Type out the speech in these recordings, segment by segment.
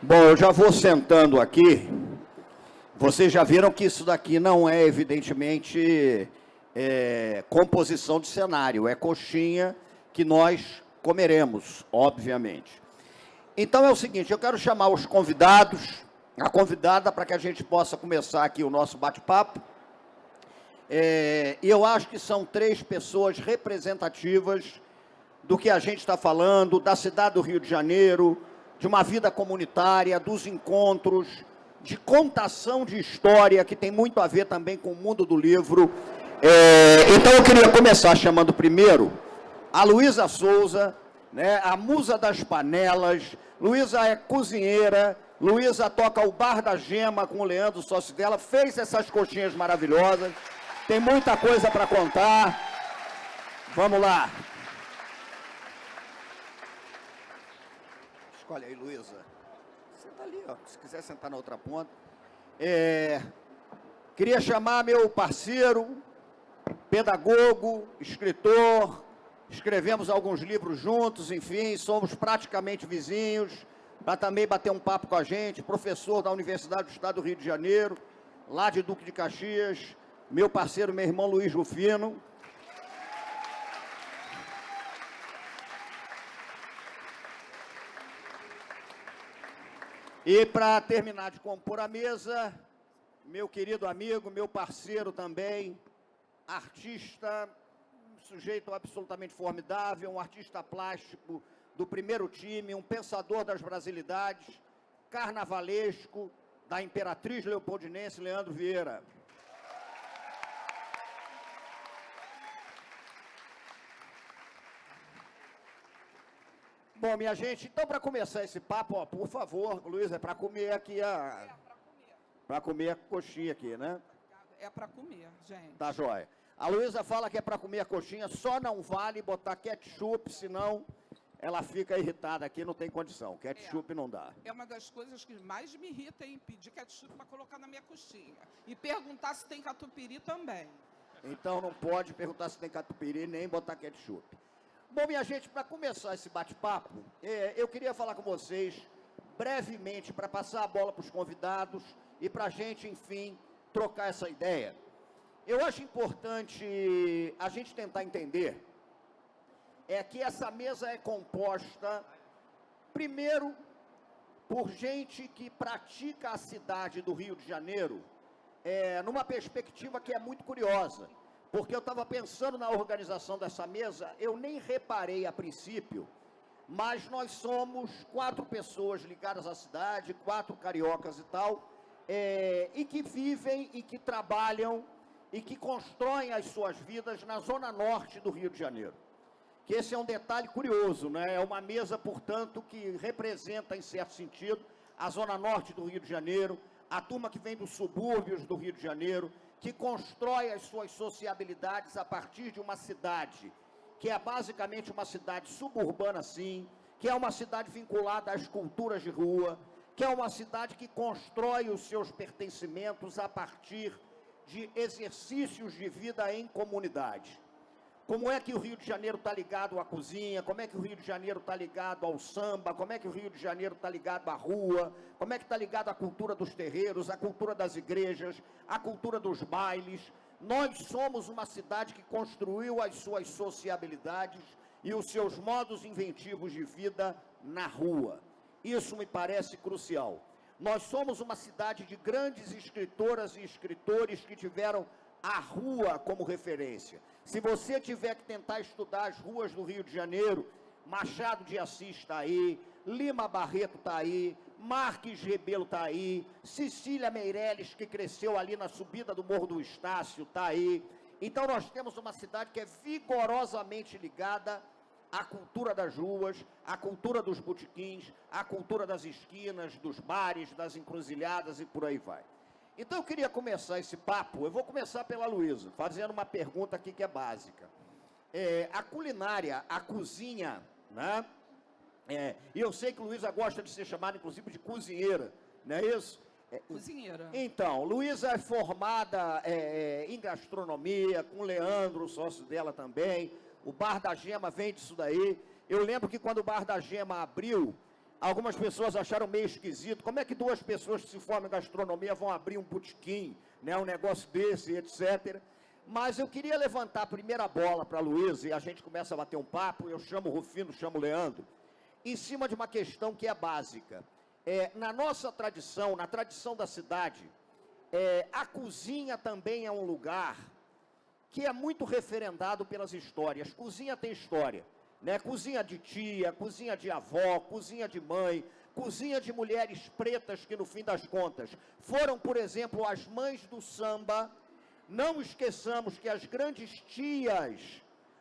Bom, eu já vou sentando aqui. Vocês já viram que isso daqui não é, evidentemente, composição de cenário. É coxinha que nós comeremos, obviamente. Então é o seguinte, eu quero chamar os convidados, a convidada, para que a gente possa começar aqui o nosso bate-papo. E eu acho que são 3 pessoas representativas do que a gente está falando, da cidade do Rio de Janeiro, de uma vida comunitária, dos encontros, de contação de história, que tem muito a ver também com o mundo do livro. Então eu queria começar chamando primeiro a Luísa Souza, né, a musa das panelas. Luísa é cozinheira, Luísa toca o Bar da Gema com o Leandro, sócio dela, fez essas coxinhas maravilhosas, tem muita coisa para contar. Vamos lá. Escolhe aí, Luísa. Senta ali, ó, se quiser sentar na outra ponta. Queria chamar meu parceiro, pedagogo, escritor, escrevemos alguns livros juntos, enfim, somos praticamente vizinhos, para também bater um papo com a gente, professor da Universidade do Estado do Rio de Janeiro, lá de Duque de Caxias, meu parceiro, meu irmão Luiz Rufino. E para terminar de compor a mesa, meu querido amigo, meu parceiro também, artista, sujeito absolutamente formidável, um artista plástico do primeiro time, um pensador das brasilidades, carnavalesco, da Imperatriz Leopoldinense, Leandro Vieira. Bom, minha gente, então para começar esse papo, ó, por favor, Luiz, é para comer aqui para comer a coxinha aqui, né? É para comer, gente. Tá jóia. A Luísa fala que é para comer a coxinha, só não vale botar ketchup, senão ela fica irritada aqui, não tem condição. Ketchup não dá. É uma das coisas que mais me irrita em pedir ketchup para colocar na minha coxinha. E perguntar se tem catupiry também. Então não pode perguntar se tem catupiry, nem botar ketchup. Bom, minha gente, para começar esse bate-papo, eu queria falar com vocês brevemente, para passar a bola para os convidados e para a gente, enfim, trocar essa ideia. Eu acho importante a gente tentar entender que essa mesa é composta, primeiro, por gente que pratica a cidade do Rio de Janeiro, numa perspectiva que é muito curiosa, porque eu estava pensando na organização dessa mesa, eu nem reparei a princípio, mas nós somos 4 pessoas ligadas à cidade, 4 cariocas e tal, e que vivem e que trabalham e que constroem as suas vidas na zona norte do Rio de Janeiro. Que esse é um detalhe curioso, né? É uma mesa, portanto, que representa, em certo sentido, a zona norte do Rio de Janeiro, a turma que vem dos subúrbios do Rio de Janeiro, que constrói as suas sociabilidades a partir de uma cidade, que é basicamente uma cidade suburbana, sim, que é uma cidade vinculada às culturas de rua, que é uma cidade que constrói os seus pertencimentos a partir de exercícios de vida em comunidade. Como é que o Rio de Janeiro está ligado à cozinha, como é que o Rio de Janeiro está ligado ao samba, como é que o Rio de Janeiro está ligado à rua, como é que está ligado à cultura dos terreiros, à cultura das igrejas, à cultura dos bailes. Nós somos uma cidade que construiu as suas sociabilidades e os seus modos inventivos de vida na rua. Isso me parece crucial. Nós somos uma cidade de grandes escritoras e escritores que tiveram a rua como referência. Se você tiver que tentar estudar as ruas do Rio de Janeiro, Machado de Assis está aí, Lima Barreto está aí, Marques Rebelo está aí, Cecília Meirelles, que cresceu ali na subida do Morro do Estácio, está aí. Então nós temos uma cidade que é vigorosamente ligada à cultura das ruas, à cultura dos botequins, à cultura das esquinas, dos bares, das encruzilhadas e por aí vai. Então eu queria começar esse papo, eu vou começar pela Luísa, fazendo uma pergunta aqui que é básica. A culinária, a cozinha, né? E eu sei que Luísa gosta de ser chamada, inclusive, de cozinheira, não é isso? Cozinheira. Então, Luísa é formada em gastronomia, com o Leandro, o sócio dela também. O Bar da Gema vem disso daí. Eu lembro que quando o Bar da Gema abriu, Algumas pessoas acharam meio esquisito. Como é que duas pessoas que se formam em gastronomia vão abrir um botequim, né, um negócio desse, etc. Mas eu queria levantar a primeira bola para a Luísa e a gente começa a bater um papo. Eu chamo o Rufino, chamo o Leandro, em cima de uma questão que é básica. Na nossa tradição, na tradição da cidade, a cozinha também é um lugar que é muito referendado pelas histórias. Cozinha tem história, né? Cozinha de tia, cozinha de avó, cozinha de mãe, cozinha de mulheres pretas que, no fim das contas, foram, por exemplo, as mães do samba. Não esqueçamos que as grandes tias,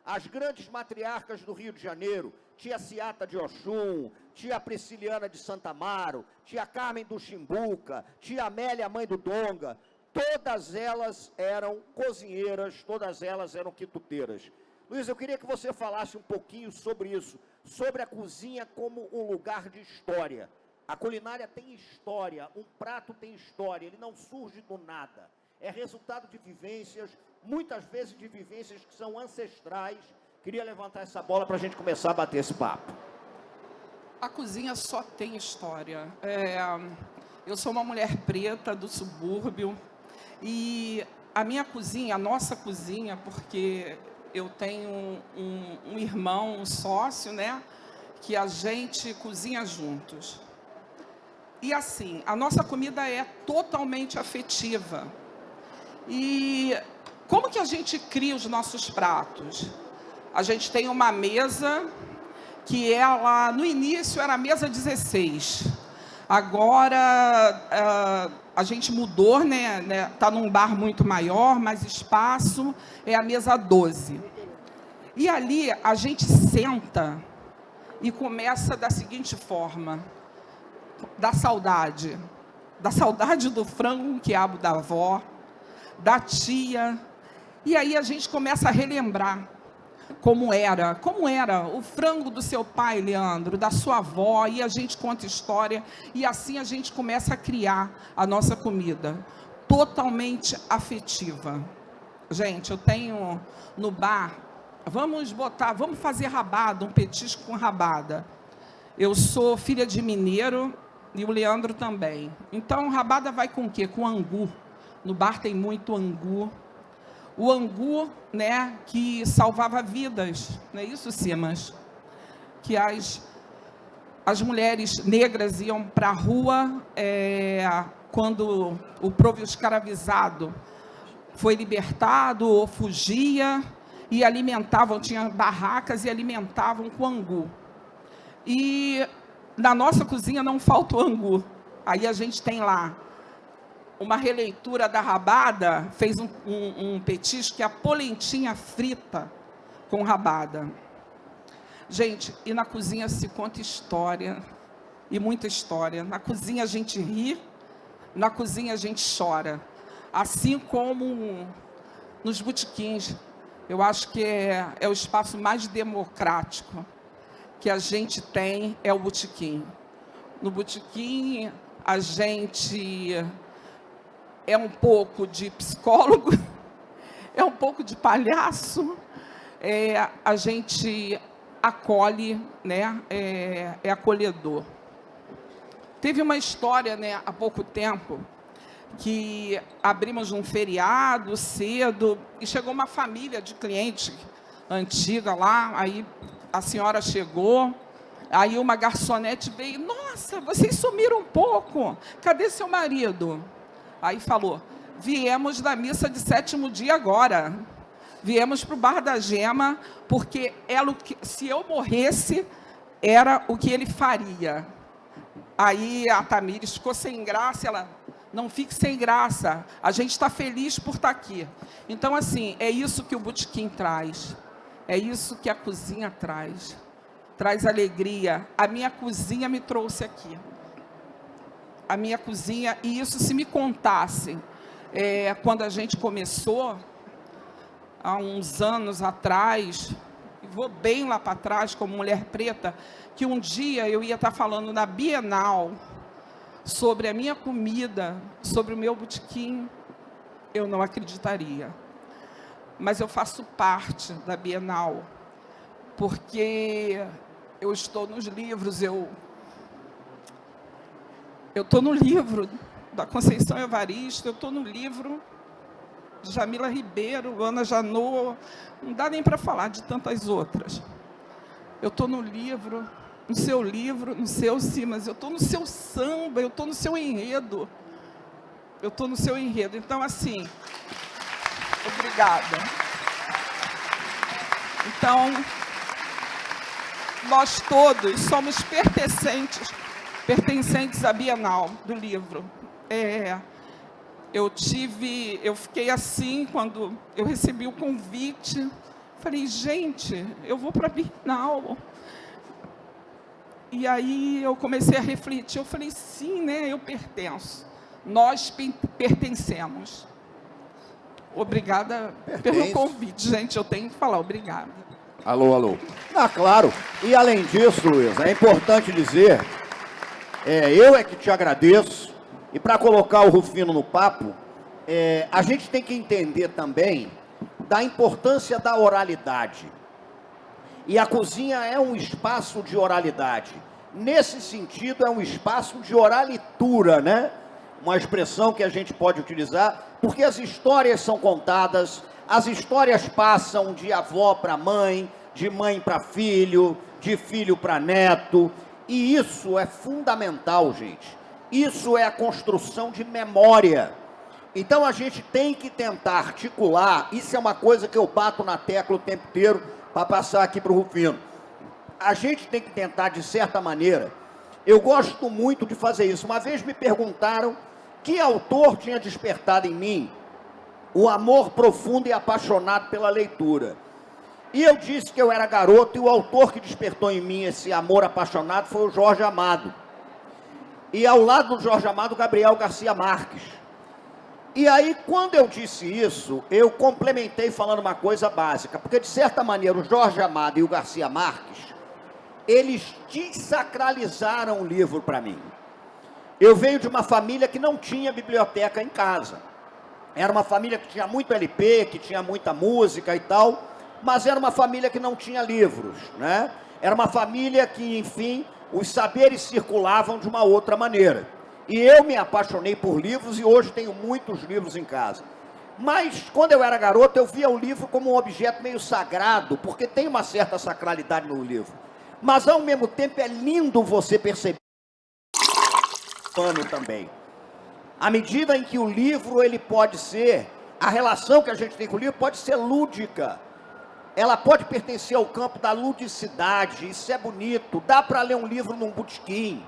as grandes matriarcas do Rio de Janeiro, tia Ciata de Oxum, tia Prisciliana de Santa Amaro, tia Carmen do Chimbuca, tia Amélia, mãe do Donga, todas elas eram cozinheiras, todas elas eram quituteiras. Luiz, eu queria que você falasse um pouquinho sobre isso, sobre a cozinha como um lugar de história. A culinária tem história, um prato tem história, ele não surge do nada. É resultado de vivências, muitas vezes de vivências que são ancestrais. Queria levantar essa bola para a gente começar a bater esse papo. A cozinha só tem história. Eu sou uma mulher preta do subúrbio e a minha cozinha, a nossa cozinha, porque eu tenho um irmão, um sócio, né, que a gente cozinha juntos. E assim, a nossa comida é totalmente afetiva. E como que a gente cria os nossos pratos? A gente tem uma mesa que ela, no início, era a mesa 16. Agora, a gente mudou, né? Tá num bar muito maior, mais espaço, é a mesa 12. E ali, a gente senta e começa da seguinte forma: da saudade do frango com quiabo da avó, da tia, e aí a gente começa a relembrar como era o frango do seu pai, Leandro, da sua avó, e a gente conta história, e assim a gente começa a criar a nossa comida, totalmente afetiva. Gente, eu tenho no bar, vamos fazer rabada, um petisco com rabada. Eu sou filha de mineiro, e o Leandro também. Então, rabada vai com o quê? Com angu. No bar tem muito angu. O angu, né, que salvava vidas. Não é isso, Simas? Que as mulheres negras iam para a rua quando o povo escravizado foi libertado ou fugia, e alimentavam, tinha barracas e alimentavam com angu. E na nossa cozinha não falta o angu. Aí a gente tem lá uma releitura da rabada, fez um petisco que é a polentinha frita com rabada. Gente, e na cozinha se conta história, e muita história. Na cozinha a gente ri, na cozinha a gente chora. Assim como nos botequins. Eu acho que é o espaço mais democrático que a gente tem, é o botequim. No botequim, a gente é um pouco de psicólogo, é um pouco de palhaço, a gente acolhe, né, é acolhedor. Teve uma história, né, há pouco tempo, que abrimos um feriado cedo, e chegou uma família de cliente antiga lá, aí a senhora chegou, aí uma garçonete veio: nossa, vocês sumiram um pouco, cadê seu marido? Aí falou: viemos da missa de 7º dia agora, viemos para o Bar da Gema, porque se eu morresse, era o que ele faria. Aí a Tamires ficou sem graça, ela: não fique sem graça, a gente está feliz por estar aqui. Então, assim, é isso que o botequim traz, é isso que a cozinha traz alegria. A minha cozinha me trouxe aqui. A minha cozinha, e isso se me contasse, quando a gente começou, há uns anos atrás, vou bem lá para trás, como mulher preta, que um dia eu ia estar falando na Bienal sobre a minha comida, sobre o meu botequim, eu não acreditaria. Mas eu faço parte da Bienal, porque eu estou nos livros, eu Eu estou no livro da Conceição Evaristo, eu estou no livro de Jamila Ribeiro, Ana Janot, não dá nem para falar de tantas outras. Eu estou no livro, no seu Simas, eu estou no seu samba, eu estou no seu enredo. Eu estou no seu enredo. Então, assim, obrigada. Então, nós todos somos pertencentes à Bienal do livro. Eu fiquei assim quando eu recebi o convite. Falei, gente, eu vou para a Bienal. E aí eu comecei a refletir. Eu falei, sim, né, eu pertenço. Nós pertencemos. Obrigada pelo convite, gente. Eu tenho que falar obrigada. Alô, alô. Ah, claro. E além disso, Luiz, é importante dizer, eu é que te agradeço. E para colocar o Rufino no papo, a gente tem que entender também da importância da oralidade. E a cozinha é um espaço de oralidade. Nesse sentido, é um espaço de oralitura, né? Uma expressão que a gente pode utilizar, porque as histórias são contadas, as histórias passam de avó para mãe, de mãe para filho, de filho para neto, e isso é fundamental, gente. Isso é a construção de memória. Então a gente tem que tentar articular, isso é uma coisa que eu bato na tecla o tempo inteiro, para passar aqui para o Rufino. A gente tem que tentar, de certa maneira, eu gosto muito de fazer isso. Uma vez me perguntaram que autor tinha despertado em mim o amor profundo e apaixonado pela leitura. E eu disse que eu era garoto, e o autor que despertou em mim esse amor apaixonado foi o Jorge Amado. E ao lado do Jorge Amado, Gabriel Garcia Marques. E aí, quando eu disse isso, eu complementei falando uma coisa básica, porque, de certa maneira, o Jorge Amado e o Garcia Marques, eles desacralizaram o livro para mim. Eu venho de uma família que não tinha biblioteca em casa. Era uma família que tinha muito LP, que tinha muita música e tal, mas era uma família que não tinha livros, né? Era uma família que, enfim, os saberes circulavam de uma outra maneira. E eu me apaixonei por livros e hoje tenho muitos livros em casa. Mas, quando eu era garoto, eu via o livro como um objeto meio sagrado, porque tem uma certa sacralidade no livro. Mas, ao mesmo tempo, é lindo você perceber também. À medida em que o livro, ele pode ser, a relação que a gente tem com o livro pode ser lúdica. Ela pode pertencer ao campo da ludicidade, isso é bonito. Dá para ler um livro num botequim,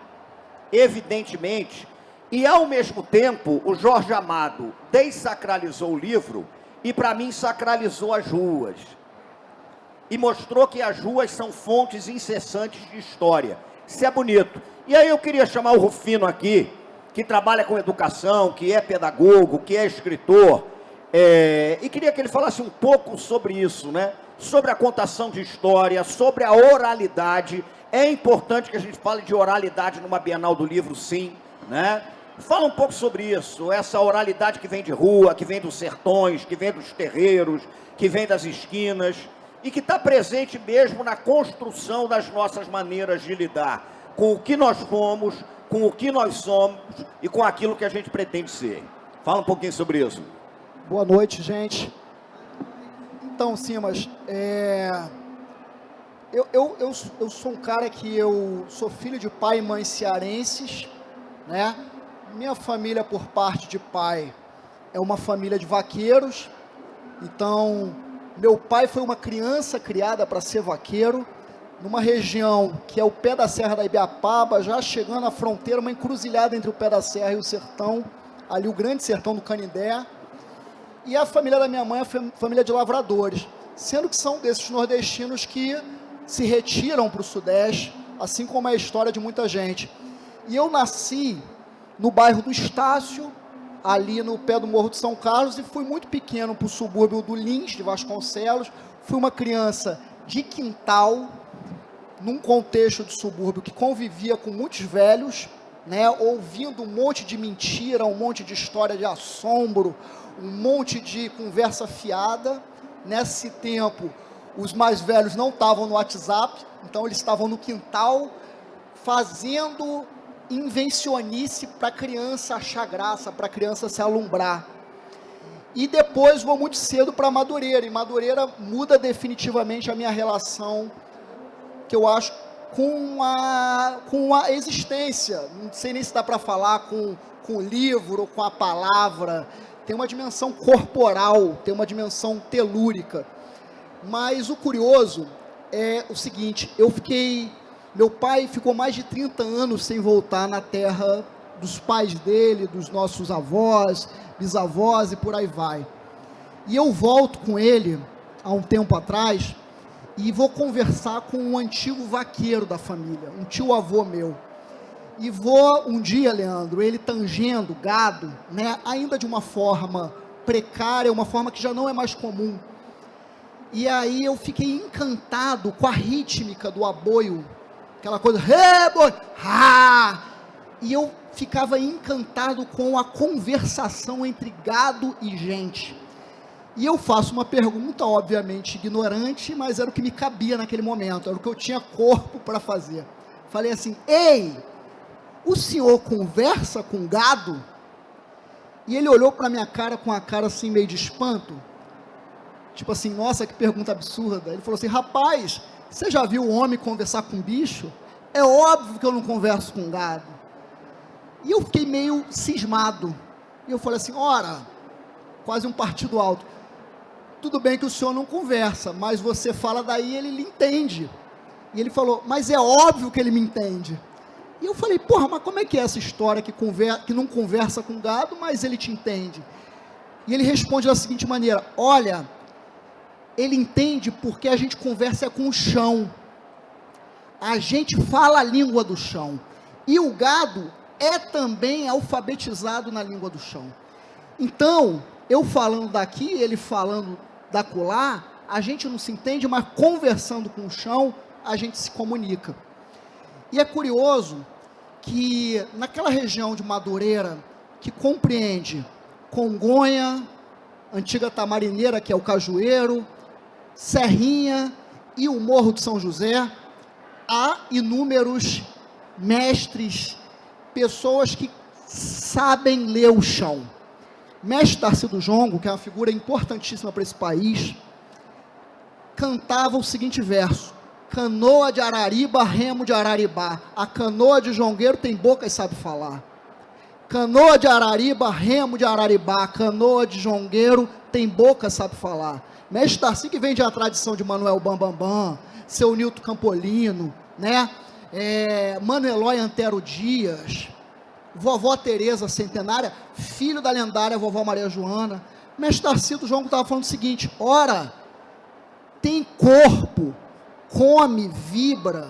evidentemente. E, ao mesmo tempo, o Jorge Amado desacralizou o livro e, para mim, sacralizou as ruas. E mostrou que as ruas são fontes incessantes de história. Isso é bonito. E aí eu queria chamar o Rufino aqui, que trabalha com educação, que é pedagogo, que é escritor, e queria que ele falasse um pouco sobre isso, né? Sobre a contação de história, sobre a oralidade. É importante que a gente fale de oralidade numa Bienal do Livro, sim, né? Fala um pouco sobre isso, essa oralidade que vem de rua, que vem dos sertões, que vem dos terreiros, que vem das esquinas, e que está presente mesmo na construção das nossas maneiras de lidar com o que nós fomos, com o que nós somos e com aquilo que a gente pretende ser. Fala um pouquinho sobre isso. Boa noite, gente. Então, Simas, eu sou um cara que eu sou filho de pai e mãe cearenses, né? Minha família, por parte de pai, é uma família de vaqueiros. Então, meu pai foi uma criança criada para ser vaqueiro, numa região que é o pé da Serra da Ibiapaba, já chegando à fronteira, uma encruzilhada entre o pé da Serra e o sertão, ali o grande sertão do Canindé. E a família da minha mãe é família de lavradores, sendo que são desses nordestinos que se retiram para o Sudeste, assim como é a história de muita gente. E eu nasci no bairro do Estácio, ali no pé do Morro de São Carlos, e fui muito pequeno para o subúrbio do Lins, de Vasconcelos. Fui uma criança de quintal, num contexto de subúrbio que convivia com muitos velhos, né, ouvindo um monte de mentira, um monte de história de assombro, um monte de conversa fiada. Nesse tempo, os mais velhos não estavam no WhatsApp, então eles estavam no quintal, fazendo invencionice para a criança achar graça, para a criança se alumbrar. E depois vou muito cedo para Madureira, e Madureira muda definitivamente a minha relação, que eu acho, com a existência. Não sei nem se dá para falar com o livro, ou com a palavra. Tem uma dimensão corporal, tem uma dimensão telúrica. Mas o curioso é o seguinte, meu pai ficou mais de 30 anos sem voltar na terra dos pais dele, dos nossos avós, bisavós e por aí vai. E eu volto com ele, há um tempo atrás, e vou conversar com um antigo vaqueiro da família, um tio-avô meu. E vou, um dia, Leandro, ele tangendo gado, né, ainda de uma forma precária, uma forma que já não é mais comum. E aí eu fiquei encantado com a rítmica do aboio, aquela coisa, boi, ha! E eu ficava encantado com a conversação entre gado e gente. E eu faço uma pergunta, obviamente ignorante, mas era o que me cabia naquele momento, era o que eu tinha corpo para fazer. Falei assim, ei, o senhor conversa com gado? E ele olhou para minha cara com a cara assim meio de espanto, tipo assim, nossa, que pergunta absurda. Ele falou assim, rapaz, você já viu o homem conversar com bicho? É óbvio que eu não converso com gado. E eu fiquei meio cismado. E eu falei assim, ora, quase um partido alto. Tudo bem que o senhor não conversa, mas você fala daí, ele lhe entende. E ele falou, mas é óbvio que ele me entende. E eu falei, porra, mas como é que é essa história que não conversa com gado, mas ele te entende? E ele responde da seguinte maneira, olha, ele entende porque a gente conversa com o chão. A gente fala a língua do chão. E o gado é também alfabetizado na língua do chão. Então, eu falando daqui, ele falando dacolá, a gente não se entende, mas conversando com o chão, a gente se comunica. E é curioso que naquela região de Madureira, que compreende Congonha, antiga Tamarineira, que é o Cajueiro, Serrinha e o Morro de São José, há inúmeros mestres, pessoas que sabem ler o chão. Mestre Tarcísio Jongo, que é uma figura importantíssima para esse país, cantava o seguinte verso, canoa de Arariba, remo de Araribá, a canoa de jongueiro tem boca e sabe falar. Canoa de Arariba, remo de Araribá, canoa de jongueiro tem boca e sabe falar. Mestre Tarcísio, que vem de uma tradição de Manuel Bambambam, seu Nilton Campolino, né? Mano Eloy Antero Dias, vovó Tereza Centenária, filho da lendária vovó Maria Joana. Mestre Tarcísio Jongo estava falando o seguinte, ora, tem corpo, come, vibra,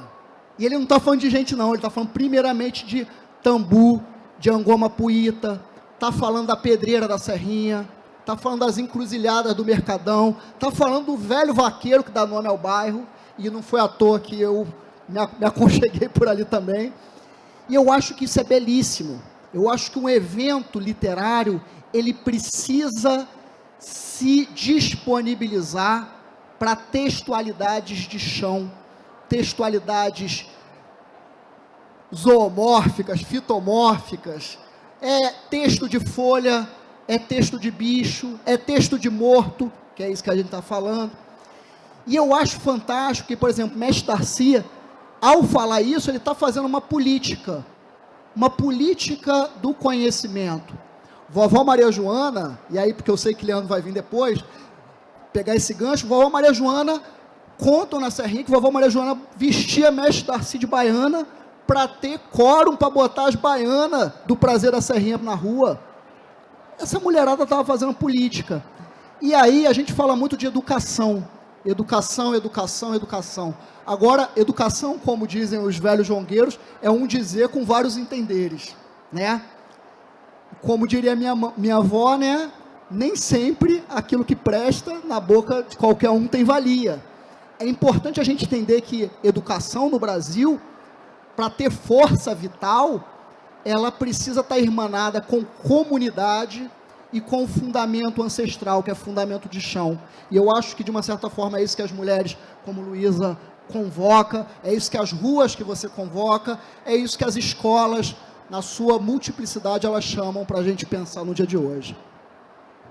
e ele não está falando de gente não, ele está falando primeiramente de Tambu, de Angomapuíta, está falando da Pedreira da Serrinha, está falando das encruzilhadas do Mercadão, está falando do velho vaqueiro que dá nome ao bairro, e não foi à toa que eu me aconcheguei por ali também. E eu acho que isso é belíssimo. Eu acho que um evento literário, ele precisa se disponibilizar para textualidades de chão, textualidades zoomórficas, fitomórficas, é texto de folha, é texto de bicho, é texto de morto, que é isso que a gente está falando. E eu acho fantástico que, por exemplo, Mestre Tarcísio, ao falar isso, ele está fazendo uma política do conhecimento. Vovó Maria Joana, e aí porque eu sei que Leandro vai vir depois, pegar esse gancho, vovó Maria Joana, contam na Serrinha que vovó Maria Joana vestia Mestre Tarcísio de baiana para ter quórum para botar as baianas do Prazer da Serrinha na rua. Essa mulherada estava fazendo política. E aí a gente fala muito de educação. Educação, educação, educação. Agora, educação, como dizem os velhos jongueiros, é um dizer com vários entenderes, né? Como diria minha avó, né? Nem sempre aquilo que presta na boca de qualquer um tem valia. É importante a gente entender que educação no Brasil, para ter força vital, ela precisa estar irmanada com comunidade e com fundamento ancestral, que é fundamento de chão. E eu acho que, de uma certa forma, é isso que as mulheres, como Luísa, convoca, é isso que as ruas que você convoca, é isso que as escolas na sua multiplicidade, elas chamam para a gente pensar no dia de hoje.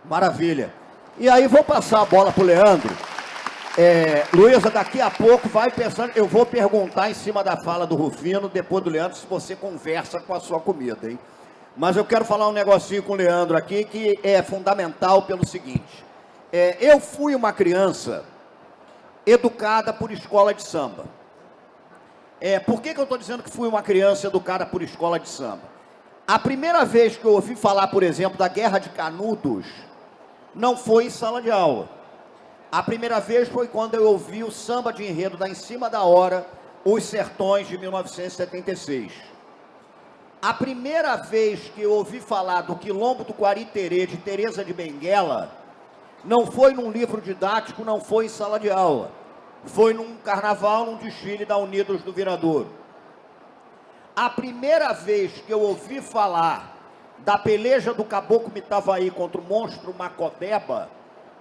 Maravilha. E aí vou passar a bola para o Leandro. Luísa, daqui a pouco vai pensando, eu vou perguntar em cima da fala do Rufino, depois do Leandro, se você conversa com a sua comida, hein? Mas eu quero falar um negocinho com o Leandro aqui, que é fundamental pelo seguinte. Eu fui uma criança educada por escola de samba. Por que eu estou dizendo que fui uma criança educada por escola de samba? A primeira vez que eu ouvi falar, por exemplo, da Guerra de Canudos, não foi em sala de aula. A primeira vez foi quando eu ouvi o samba de enredo da Em Cima da Hora, Os Sertões, de 1976. A primeira vez que eu ouvi falar do Quilombo do Guariterê, de Teresa de Benguela, não foi num livro didático, não foi em sala de aula. Foi num carnaval, num desfile da Unidos do Viradouro. A primeira vez que eu ouvi falar da peleja do Caboclo Mitavaí contra o monstro Macobeba,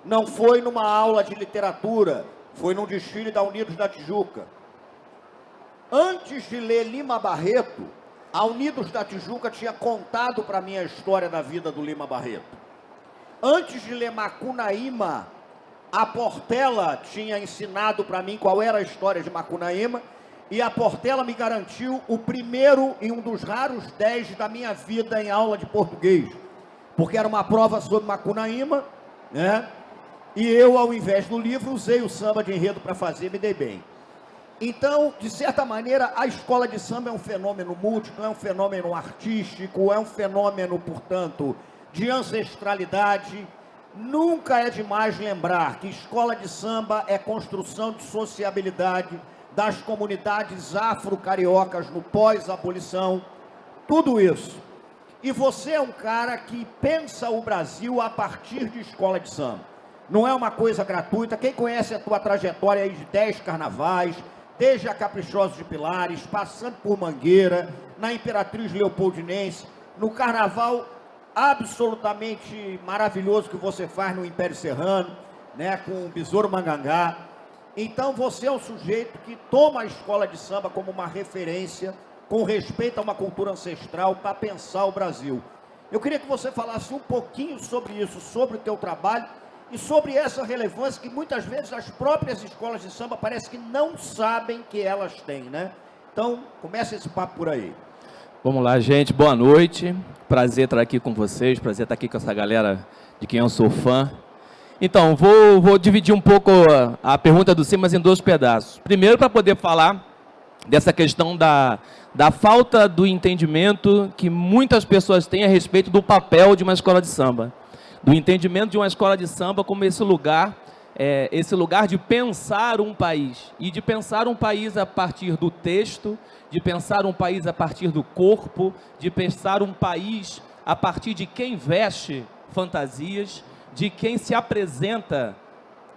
não foi numa aula de literatura, foi num desfile da Unidos da Tijuca. Antes de ler Lima Barreto, a Unidos da Tijuca tinha contado para mim a história da vida do Lima Barreto. Antes de ler Macunaíma, a Portela tinha ensinado para mim qual era a história de Macunaíma, e a Portela me garantiu o primeiro e um dos raros 10 da minha vida em aula de português, porque era uma prova sobre Macunaíma, né? E eu, ao invés do livro, usei o samba de enredo para fazer, me dei bem. Então, de certa maneira, a escola de samba é um fenômeno múltiplo, é um fenômeno artístico, é um fenômeno, portanto, de ancestralidade. Nunca é demais lembrar que escola de samba é construção de sociabilidade das comunidades afro-cariocas no pós-abolição, tudo isso. E você é um cara que pensa o Brasil a partir de escola de samba. Não é uma coisa gratuita. Quem conhece a tua trajetória aí de 10 carnavais, desde a Caprichosos de Pilares, passando por Mangueira, na Imperatriz Leopoldinense, no carnaval absolutamente maravilhoso que você faz no Império Serrano, né, com o Besouro Mangangá. Então você é um sujeito que toma a escola de samba como uma referência, com respeito a uma cultura ancestral, para pensar o Brasil. Eu queria que você falasse um pouquinho sobre isso, sobre o teu trabalho e sobre essa relevância que muitas vezes as próprias escolas de samba parece que não sabem que elas têm, né? Então, começa esse papo por aí. Vamos lá, gente. Boa noite. Prazer estar aqui com vocês, prazer estar aqui com essa galera de quem eu sou fã. Então, vou dividir um pouco a pergunta do Simas em 2 pedaços. Primeiro, para poder falar dessa questão da falta do entendimento que muitas pessoas têm a respeito do papel de uma escola de samba. Do entendimento de uma escola de samba como esse lugar de pensar um país. E de pensar um país a partir do texto, de pensar um país a partir do corpo, de pensar um país a partir de quem veste fantasias, de quem se apresenta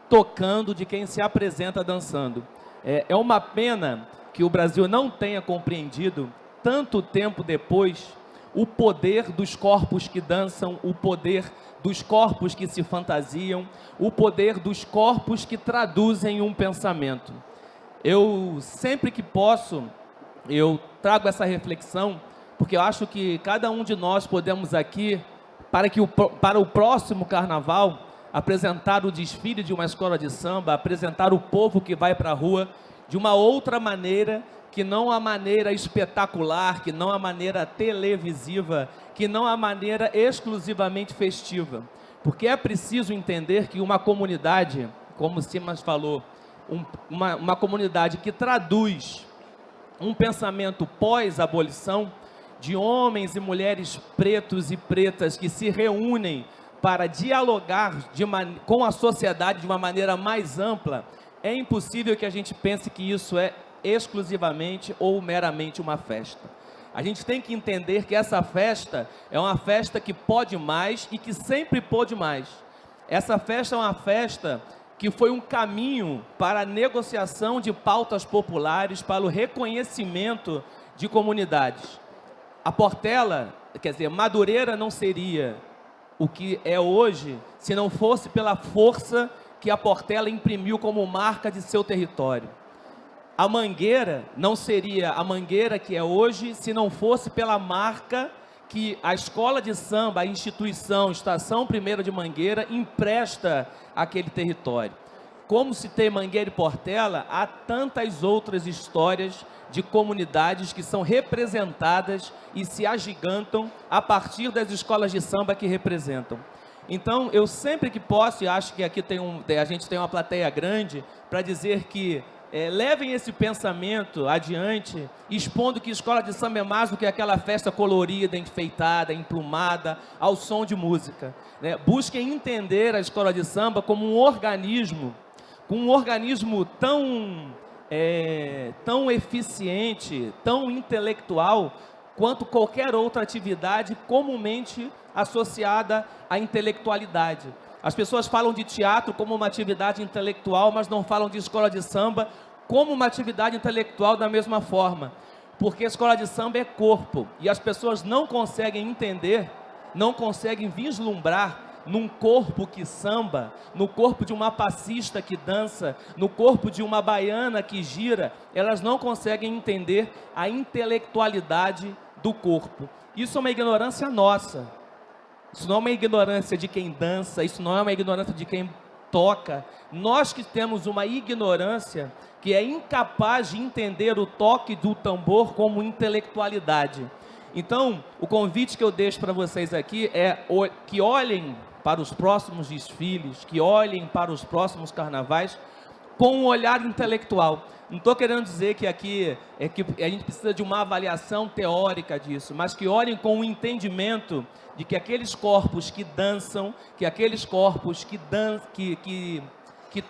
tocando, de quem se apresenta dançando. É uma pena que o Brasil não tenha compreendido, tanto tempo depois, o poder dos corpos que dançam, o poder dos corpos que se fantasiam, o poder dos corpos que traduzem um pensamento. Eu, sempre que posso, eu trago essa reflexão, porque eu acho que cada um de nós podemos aqui, para o próximo carnaval, apresentar o desfile de uma escola de samba, apresentar o povo que vai para a rua de uma outra maneira, que não a maneira espetacular, que não a maneira televisiva, que não a maneira exclusivamente festiva. Porque é preciso entender que uma comunidade, como o Simas falou, uma comunidade que traduz um pensamento pós-abolição, de homens e mulheres pretos e pretas que se reúnem para dialogar com a sociedade de uma maneira mais ampla, é impossível que a gente pense que isso é exclusivamente ou meramente uma festa. A gente tem que entender que essa festa é uma festa que pode mais e que sempre pôde mais. Essa festa é uma festa que foi um caminho para a negociação de pautas populares, para o reconhecimento de comunidades. A Portela, quer dizer, Madureira não seria o que é hoje se não fosse pela força que a Portela imprimiu como marca de seu território. a Mangueira não seria a Mangueira que é hoje se não fosse pela marca que a escola de samba, a instituição Estação 1ª de Mangueira empresta àquele território. Como citei Mangueira e Portela, há tantas outras histórias de comunidades que são representadas e se agigantam a partir das escolas de samba que representam. Então, eu sempre que posso, e acho que aqui a gente tem uma plateia grande, para dizer que levem esse pensamento adiante, expondo que escola de samba é mais do que aquela festa colorida, enfeitada, emplumada, ao som de música, né? Busquem entender a escola de samba como um organismo, tão eficiente, tão intelectual, quanto qualquer outra atividade comumente associada à intelectualidade. As pessoas falam de teatro como uma atividade intelectual, mas não falam de escola de samba como uma atividade intelectual da mesma forma. Porque a escola de samba é corpo, e as pessoas não conseguem entender, não conseguem vislumbrar num corpo que samba, no corpo de uma passista que dança, no corpo de uma baiana que gira, elas não conseguem entender a intelectualidade do corpo. Isso é uma ignorância nossa. Isso não é uma ignorância de quem dança, isso não é uma ignorância de quem toca. Nós que temos uma ignorância que é incapaz de entender o toque do tambor como intelectualidade. Então, o convite que eu deixo para vocês aqui é que olhem para os próximos desfiles, que olhem para os próximos carnavais com um olhar intelectual. Não estou querendo dizer que aqui que a gente precisa de uma avaliação teórica disso, mas que olhem com o entendimento de que aqueles corpos que dançam, que aqueles corpos que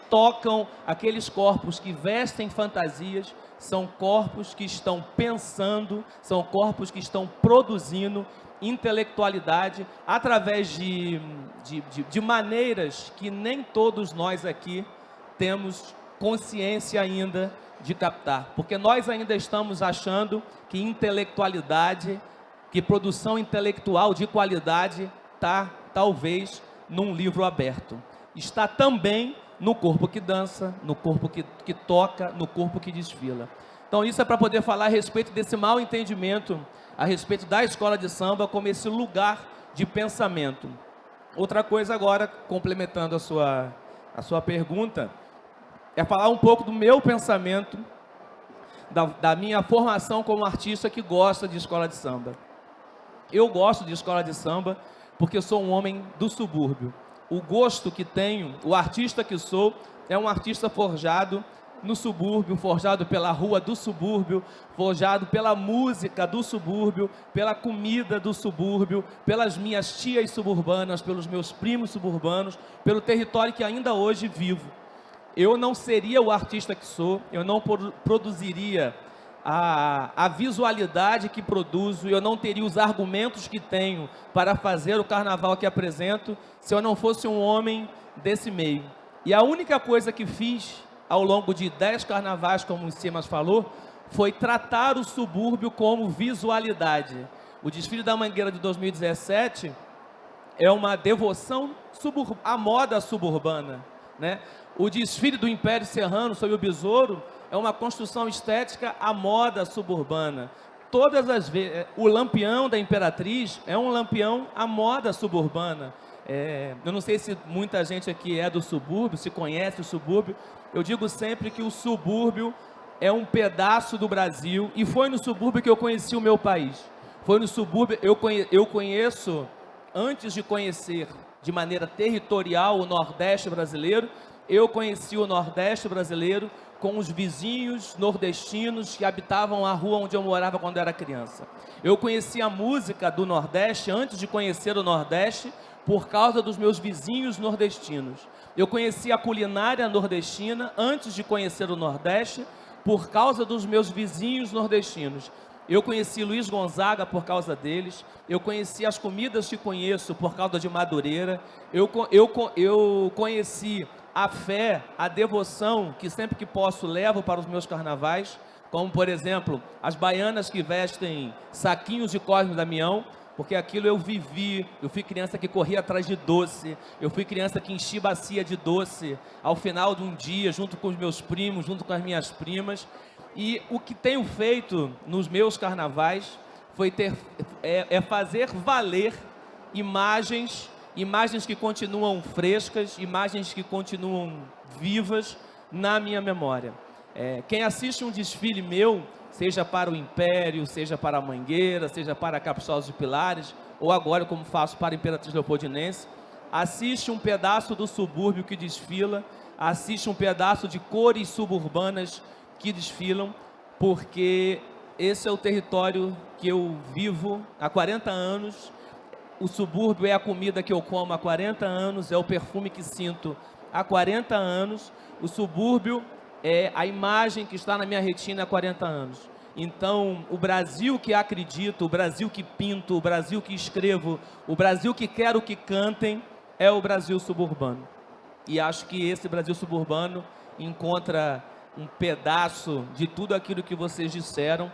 tocam, aqueles corpos que vestem fantasias, são corpos que estão pensando, são corpos que estão produzindo intelectualidade através de maneiras que nem todos nós aqui temos consciência ainda de captar, porque nós ainda estamos achando que intelectualidade, que produção intelectual de qualidade está talvez num livro aberto. Está também no corpo que dança, no corpo que toca, no corpo que desfila. Então isso é para poder falar a respeito desse mau entendimento, a respeito da escola de samba como esse lugar de pensamento. Outra coisa agora, complementando a sua pergunta, é falar um pouco do meu pensamento, da minha formação como artista que gosta de escola de samba. Eu gosto de escola de samba porque eu sou um homem do subúrbio. O gosto que tenho, o artista que sou, é um artista forjado no subúrbio, forjado pela rua do subúrbio, forjado pela música do subúrbio, pela comida do subúrbio, pelas minhas tias suburbanas, pelos meus primos suburbanos, pelo território que ainda hoje vivo. Eu não seria o artista que sou, eu não produziria a visualidade que produzo, eu não teria os argumentos que tenho para fazer o carnaval que apresento, se eu não fosse um homem desse meio. E a única coisa que fiz ao longo de 10 carnavais, como o Simas falou, foi tratar o subúrbio como visualidade. O desfile da Mangueira de 2017 é uma devoção à moda suburbana, né? O desfile do Império Serrano sob o Besouro é uma construção estética à moda suburbana. Todas as vezes, o lampião da Imperatriz é um lampião à moda suburbana. Eu não sei se muita gente aqui é do subúrbio, se conhece o subúrbio. Eu digo sempre que o subúrbio é um pedaço do Brasil, e foi no subúrbio que eu conheci o meu país. Foi no subúrbio, eu conheço, antes de conhecer de maneira territorial o Nordeste brasileiro, eu conheci o Nordeste brasileiro com os vizinhos nordestinos que habitavam a rua onde eu morava quando era criança. Eu conheci a música do Nordeste antes de conhecer o Nordeste por causa dos meus vizinhos nordestinos. Eu conheci a culinária nordestina antes de conhecer o Nordeste por causa dos meus vizinhos nordestinos. Eu conheci Luiz Gonzaga por causa deles, eu conheci as comidas que conheço por causa de Madureira, eu conheci a fé, a devoção que sempre que posso levo para os meus carnavais, como por exemplo, as baianas que vestem saquinhos de Cosme e Damião, porque aquilo eu vivi. Eu fui criança que corria atrás de doce, eu fui criança que enchi bacia de doce ao final de um dia, junto com os meus primos, junto com as minhas primas. E o que tenho feito nos meus carnavais foi fazer valer imagens que continuam frescas, imagens que continuam vivas na minha memória. Quem assiste um desfile meu, seja para o Império, seja para a Mangueira, seja para a Capixosa de Pilares, ou agora como faço para a Imperatriz Leopoldinense, assiste um pedaço do subúrbio que desfila, assiste um pedaço de cores suburbanas que desfilam, porque esse é o território que eu vivo há 40 anos, o subúrbio é a comida que eu como há 40 anos, é o perfume que sinto há 40 anos, o subúrbio é a imagem que está na minha retina há 40 anos. Então, o Brasil que acredito, o Brasil que pinto, o Brasil que escrevo, o Brasil que quero que cantem, é o Brasil suburbano. E acho que esse Brasil suburbano encontra um pedaço de tudo aquilo que vocês disseram,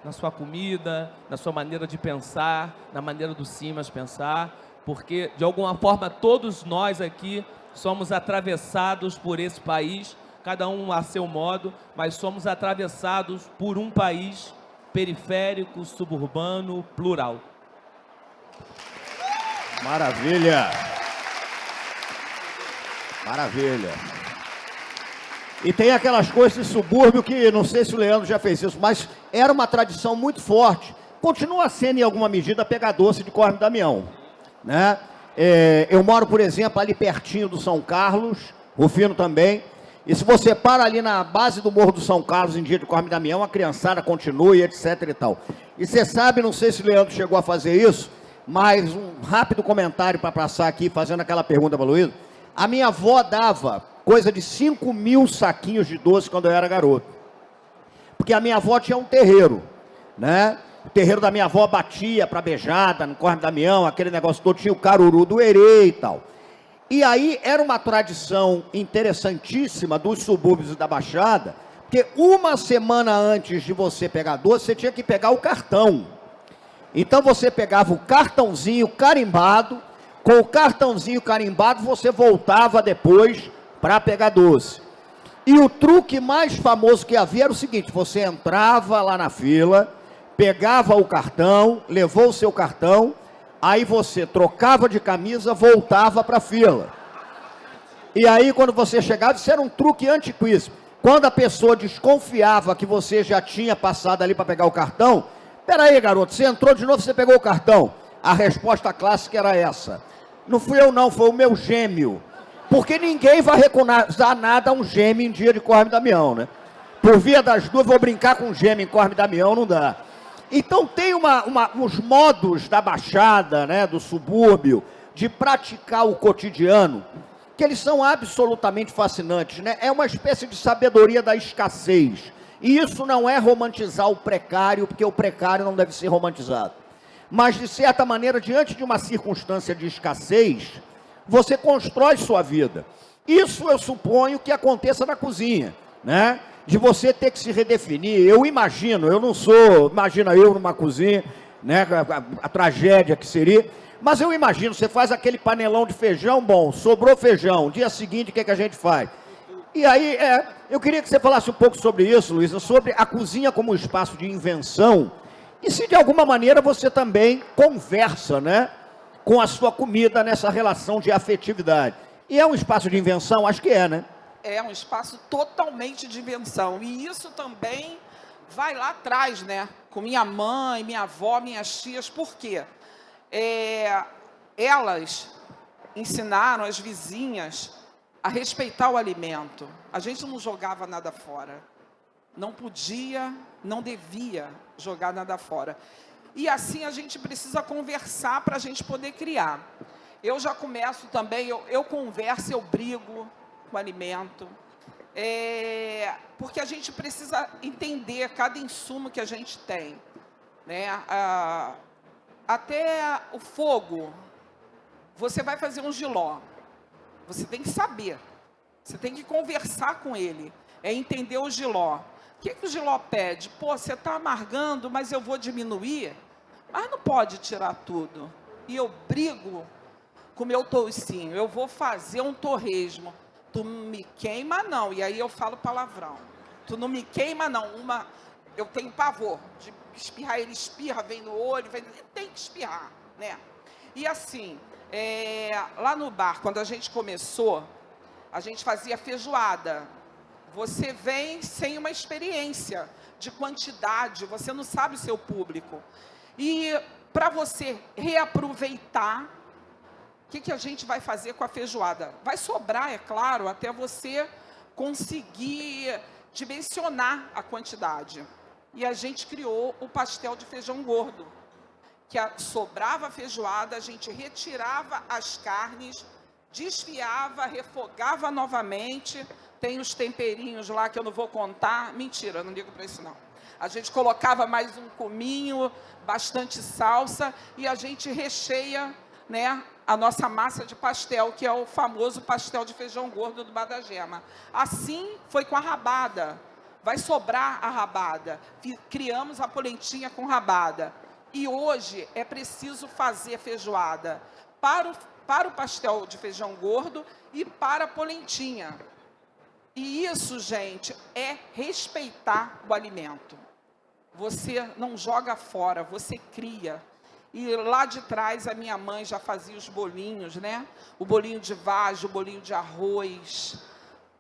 na sua comida, na sua maneira de pensar, na maneira do Simas pensar, porque, de alguma forma, todos nós aqui somos atravessados por esse país, cada um a seu modo, mas somos atravessados por um país periférico, suburbano, plural. Maravilha! Maravilha! E tem aquelas coisas de subúrbio que, não sei se o Leandro já fez isso, mas era uma tradição muito forte. Continua sendo, em alguma medida, pegar doce de Cosme Damião, né? Eu moro, por exemplo, ali pertinho do São Carlos, Rufino também, e se você para ali na base do Morro do São Carlos, em dia de Cosme Damião, a criançada continua e etc e tal. E você sabe, não sei se o Leandro chegou a fazer isso, mas um rápido comentário para passar aqui, fazendo aquela pergunta para o Luiz. A minha avó dava coisa de 5.000 saquinhos de doce quando eu era garoto. Porque a minha avó tinha um terreiro, né? O terreiro da minha avó batia para beijada, no Cosme Damião, aquele negócio todo, tinha o caruru do herê e tal. E aí era uma tradição interessantíssima dos subúrbios e da Baixada, porque uma semana antes de você pegar doce, você tinha que pegar o cartão. Então você pegava o cartãozinho carimbado, com o cartãozinho carimbado você voltava depois para pegar doce. E o truque mais famoso que havia era o seguinte: você entrava lá na fila, pegava o cartão, levou o seu cartão, aí você trocava de camisa, voltava para a fila. E aí quando você chegava, isso era um truque antiquíssimo. Quando a pessoa desconfiava que você já tinha passado ali para pegar o cartão, peraí, garoto, você entrou de novo, você pegou o cartão. A resposta clássica era essa: não fui eu não, foi o meu gêmeo. Porque ninguém vai recusar nada a um gêmeo em dia de Cosme Damião, né? Por via das duas, vou brincar com um gêmeo em Cosme Damião, não dá. Então tem uns modos da Baixada, né, do subúrbio, de praticar o cotidiano, que eles são absolutamente fascinantes, né? É uma espécie de sabedoria da escassez. E isso não é romantizar o precário, porque o precário não deve ser romantizado. Mas, de certa maneira, diante de uma circunstância de escassez, você constrói sua vida. Isso eu suponho que aconteça na cozinha, né? De você ter que se redefinir. Eu imagino, eu não sou, imagina eu numa cozinha, né? A tragédia que seria. Mas eu imagino, você faz aquele panelão de feijão, bom, sobrou feijão, dia seguinte o que é que a gente faz? E aí, eu queria que você falasse um pouco sobre isso, Luísa, sobre a cozinha como espaço de invenção, e se de alguma maneira você também conversa, né, com a sua comida nessa relação de afetividade. E é um espaço de invenção? Acho que é, né? É um espaço totalmente de invenção. E isso também vai lá atrás, né? Com minha mãe, minha avó, minhas tias. Por quê? Elas ensinaram as vizinhas a respeitar o alimento. A gente não jogava nada fora. Não podia, não devia jogar nada fora. E assim a gente precisa conversar para a gente poder criar. Eu já começo também, eu converso, eu brigo com o alimento. Porque a gente precisa entender cada insumo que a gente tem, né? Até o fogo, você vai fazer um jiló, você tem que saber, você tem que conversar com ele, entender o jiló. O que o jiló pede? Pô, você está amargando, mas eu vou diminuir, mas não pode tirar tudo. E eu brigo com o meu toucinho, eu vou fazer um torresmo, tu me queima não, e aí eu falo palavrão. Tu não me queima, não. Eu tenho pavor de espirrar, ele espirra, vem no olho, tem que espirrar, né? E assim, lá no bar, quando a gente começou, a gente fazia feijoada. Você vem sem uma experiência de quantidade, você não sabe o seu público. E para você reaproveitar, o que a gente vai fazer com a feijoada? Vai sobrar, é claro, até você conseguir dimensionar a quantidade. E a gente criou o pastel de feijão gordo, que sobrava a feijoada, a gente retirava as carnes, desfiava, refogava novamente. Tem os temperinhos lá que eu não vou contar. Mentira, eu não ligo para isso não. A gente colocava mais um cominho, bastante salsa, e a gente recheia, né, a nossa massa de pastel, que é o famoso pastel de feijão gordo do Bar da Gema. Assim foi com a rabada. Vai sobrar a rabada. Criamos a polentinha com rabada. E hoje é preciso fazer feijoada para o pastel de feijão gordo e para a polentinha. E isso, gente, é respeitar o alimento. Você não joga fora, você cria. E lá de trás a minha mãe já fazia os bolinhos, né? O bolinho de vagem, o bolinho de arroz.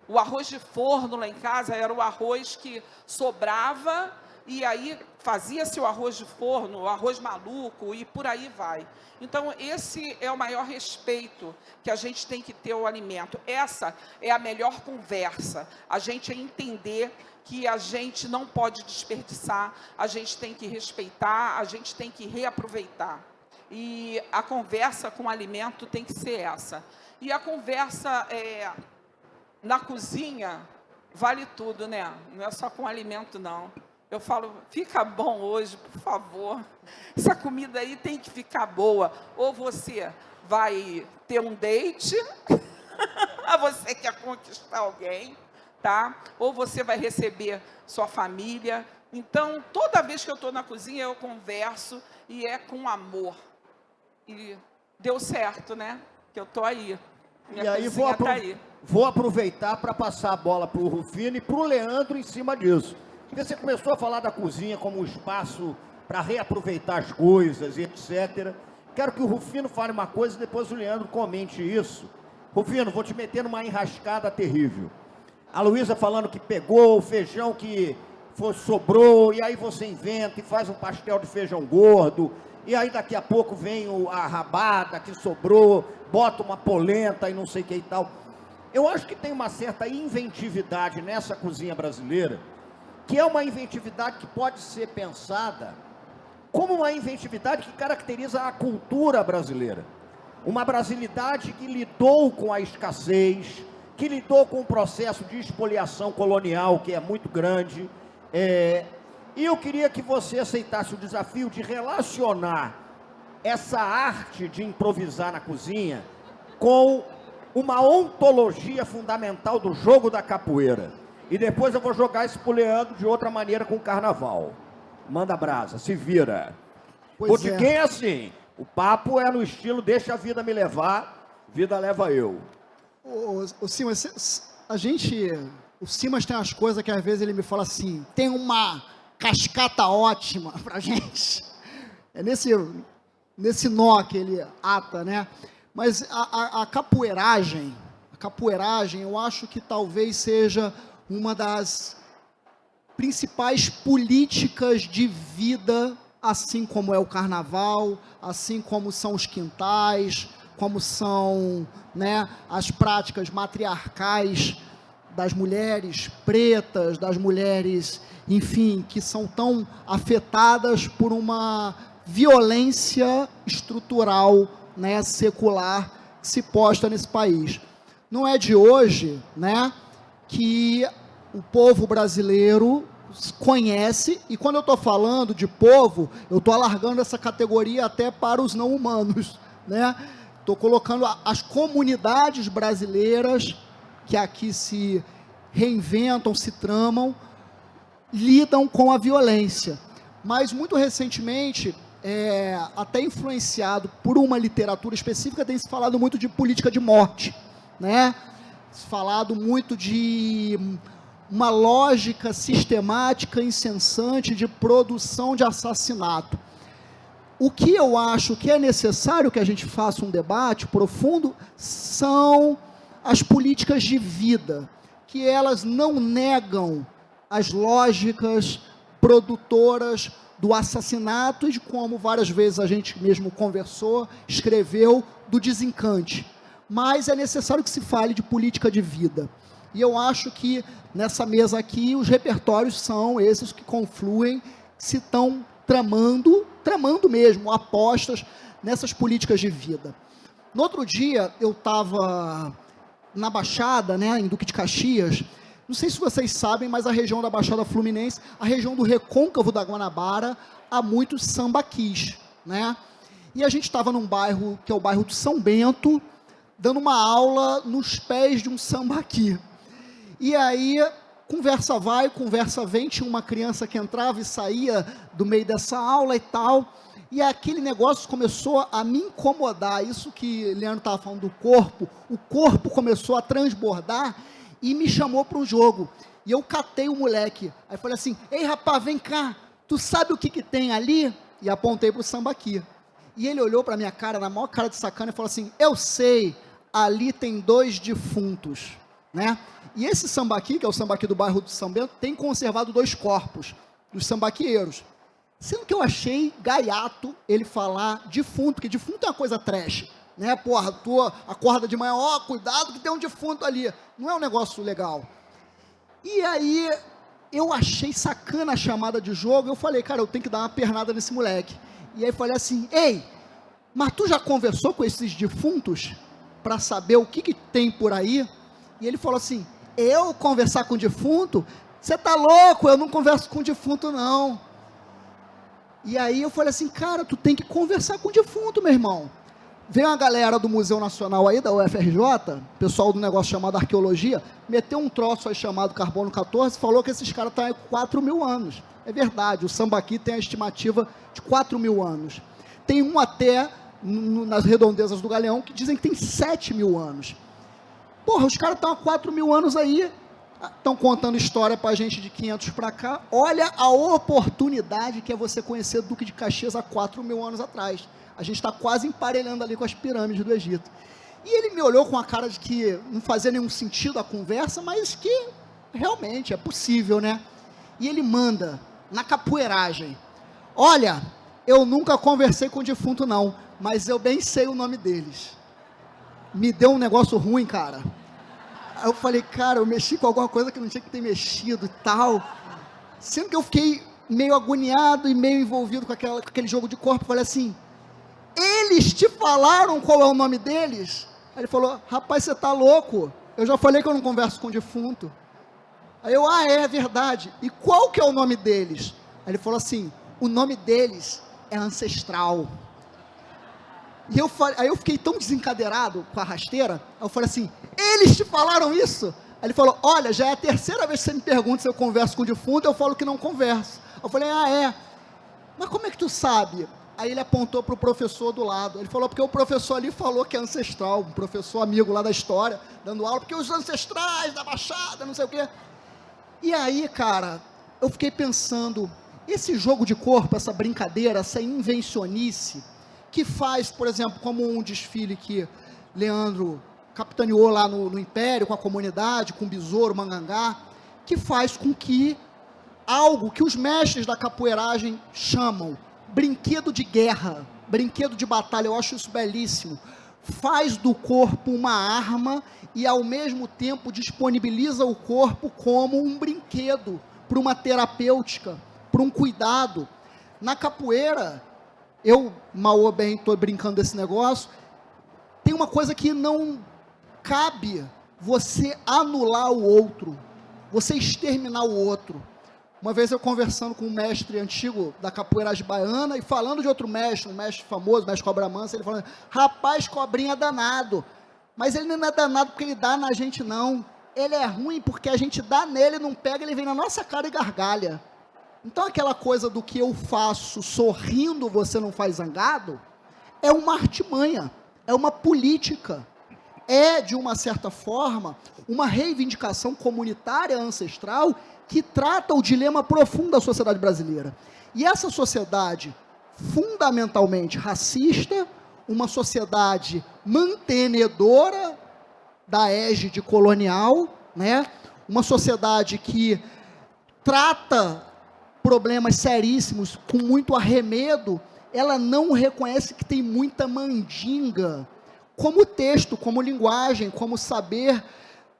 O arroz de forno lá em casa era o arroz que sobrava e aí fazia-se o arroz de forno, o arroz maluco e por aí vai. Então, esse é o maior respeito que a gente tem que ter ao alimento. Essa é a melhor conversa. A gente entender que a gente não pode desperdiçar, a gente tem que respeitar, a gente tem que reaproveitar. E a conversa com o alimento tem que ser essa. E a conversa na cozinha vale tudo, né? Não é só com alimento, não. Eu falo, fica bom hoje, por favor. Essa comida aí tem que ficar boa. Ou você vai ter um date, você quer conquistar alguém, tá? Ou você vai receber sua família. Então, toda vez que eu estou na cozinha, eu converso e é com amor. E deu certo, né? Que eu estou aí. Minha e aí vou aproveitar para passar a bola para o Rufino e para o Leandro em cima disso. Porque você começou a falar da cozinha como um espaço para reaproveitar as coisas e etc. Quero que o Rufino fale uma coisa e depois o Leandro comente isso. Rufino, vou te meter numa enrascada terrível. A Luísa falando que pegou o feijão que sobrou, e aí você inventa e faz um pastel de feijão gordo, e aí daqui a pouco vem a rabada que sobrou, bota uma polenta e não sei o que e tal. Eu acho que tem uma certa inventividade nessa cozinha brasileira, que é uma inventividade que pode ser pensada como uma inventividade que caracteriza a cultura brasileira. Uma brasilidade que lidou com a escassez, que lidou com o processo de expoliação colonial, que é muito grande. E eu queria que você aceitasse o desafio de relacionar essa arte de improvisar na cozinha com uma ontologia fundamental do jogo da capoeira. E depois eu vou jogar isso pro Leandro de outra maneira com o carnaval. Manda brasa, se vira. Porque quem é assim? O papo é no estilo deixa a vida me levar, vida leva eu. O Simas, o Simas tem umas coisas que às vezes ele me fala assim, tem uma cascata ótima pra gente. É nesse nó que ele ata, né? Mas a capoeiragem, eu acho que talvez seja uma das principais políticas de vida, assim como é o carnaval, assim como são os quintais, como são, né, as práticas matriarcais das mulheres pretas, das mulheres, enfim, que são tão afetadas por uma violência estrutural, né, secular, que se posta nesse país. Não é de hoje, né, que o povo brasileiro conhece, e quando eu estou falando de povo, eu estou alargando essa categoria até para os não humanos, né? Estou colocando as comunidades brasileiras que aqui se reinventam, se tramam, lidam com a violência. Mas, muito recentemente, até influenciado por uma literatura específica, tem se falado muito de política de morte, né? Se falado muito de uma lógica sistemática, incessante de produção de assassinato. O que eu acho que é necessário que a gente faça um debate profundo são as políticas de vida, que elas não negam as lógicas produtoras do assassinato e de como várias vezes a gente mesmo conversou, escreveu, do desencante. Mas é necessário que se fale de política de vida. E eu acho que nessa mesa aqui os repertórios são esses que confluem, se estão tramando mesmo, apostas nessas políticas de vida. No outro dia, eu estava na Baixada, né, em Duque de Caxias. Não sei se vocês sabem, mas a região da Baixada Fluminense, a região do Recôncavo da Guanabara, há muitos sambaquis, né? E a gente estava num bairro, que é o bairro do São Bento, dando uma aula nos pés de um sambaqui. E aí, conversa vai, conversa vem, tinha uma criança que entrava e saía do meio dessa aula e tal, e aquele negócio começou a me incomodar, isso que Leandro estava falando do corpo, o corpo começou a transbordar e me chamou para o jogo, e eu catei o moleque, aí falei assim, ei rapaz, vem cá, tu sabe o que tem ali? E apontei para o sambaqui, e ele olhou para a minha cara, na maior cara de sacana, e falou assim, eu sei, ali tem 2 defuntos, né? E esse sambaqui, que é o sambaqui do bairro do São Bento, tem conservado 2 corpos dos sambaquieiros. Sendo que eu achei gaiato ele falar defunto, porque defunto é uma coisa trash, né? Porra, tu acorda de manhã, ó, cuidado que tem um defunto ali. Não é um negócio legal. E aí, eu achei sacana a chamada de jogo, eu falei, cara, eu tenho que dar uma pernada nesse moleque. E aí falei assim, ei, mas tu já conversou com esses defuntos para saber o que tem por aí? E ele falou assim, eu conversar com defunto? Você tá louco, eu não converso com defunto não. E aí eu falei assim, cara, tu tem que conversar com defunto, meu irmão. Veio uma galera do Museu Nacional aí, da UFRJ, pessoal do negócio chamado arqueologia, meteu um troço aí chamado Carbono 14, falou que esses caras estão aí com 4.000 anos. É verdade, o sambaqui tem a estimativa de 4.000 anos. Tem um até, nas redondezas do Galeão, que dizem que tem 7.000 anos. Porra, os caras estão há 4.000 anos aí, estão contando história para a gente de 500 para cá. Olha a oportunidade que é você conhecer Duque de Caxias há 4.000 anos atrás. A gente está quase emparelhando ali com as pirâmides do Egito. E ele me olhou com a cara de que não fazia nenhum sentido a conversa, mas que realmente é possível, né? E ele manda, na capoeiragem, olha, eu nunca conversei com defunto não, mas eu bem sei o nome deles. Me deu um negócio ruim, cara. Aí eu falei, cara, eu mexi com alguma coisa que não tinha que ter mexido e tal. Sendo que eu fiquei meio agoniado e meio envolvido com aquele jogo de corpo. Eu falei assim, eles te falaram qual é o nome deles? Aí ele falou, rapaz, você tá louco? Eu já falei que eu não converso com defunto. Aí eu, é verdade. E qual que é o nome deles? Aí ele falou assim, o nome deles é ancestral. E aí eu fiquei tão desencadeirado com a rasteira, aí eu falei assim, eles te falaram isso? Aí ele falou, olha, já é a 3ª vez que você me pergunta se eu converso com o defunto, eu falo que não converso. Eu falei, é. Mas como é que tu sabe? Aí ele apontou para o professor do lado, ele falou, porque o professor ali falou que é ancestral, um professor amigo lá da história, dando aula, porque os ancestrais da Baixada, não sei o quê. E aí, cara, eu fiquei pensando, esse jogo de corpo, essa brincadeira, essa invencionice, que faz, por exemplo, como um desfile que Leandro capitaneou lá no Império, com a comunidade, com o Besouro, Mangangá, que faz com que algo que os mestres da capoeiragem chamam brinquedo de guerra, brinquedo de batalha, eu acho isso belíssimo, faz do corpo uma arma e, ao mesmo tempo, disponibiliza o corpo como um brinquedo para uma terapêutica, para um cuidado. Na capoeira, eu, mal ou bem, estou brincando desse negócio, tem uma coisa que não cabe você anular o outro, você exterminar o outro. Uma vez eu conversando com um mestre antigo da capoeiragem baiana e falando de outro mestre, um mestre famoso, mestre Cobra Mansa, ele falando, rapaz, Cobrinha é danado, mas ele não é danado porque ele dá na gente não, ele é ruim porque a gente dá nele, não pega, ele vem na nossa cara e gargalha. Então aquela coisa do que eu faço sorrindo, você não faz zangado, é uma artimanha, é uma política é, de uma certa forma, uma reivindicação comunitária ancestral que trata o dilema profundo da sociedade brasileira. E essa sociedade, fundamentalmente racista, uma sociedade mantenedora da égide colonial, né? Uma sociedade que trata problemas seríssimos com muito arremedo, ela não reconhece que tem muita mandinga, como texto, como linguagem, como saber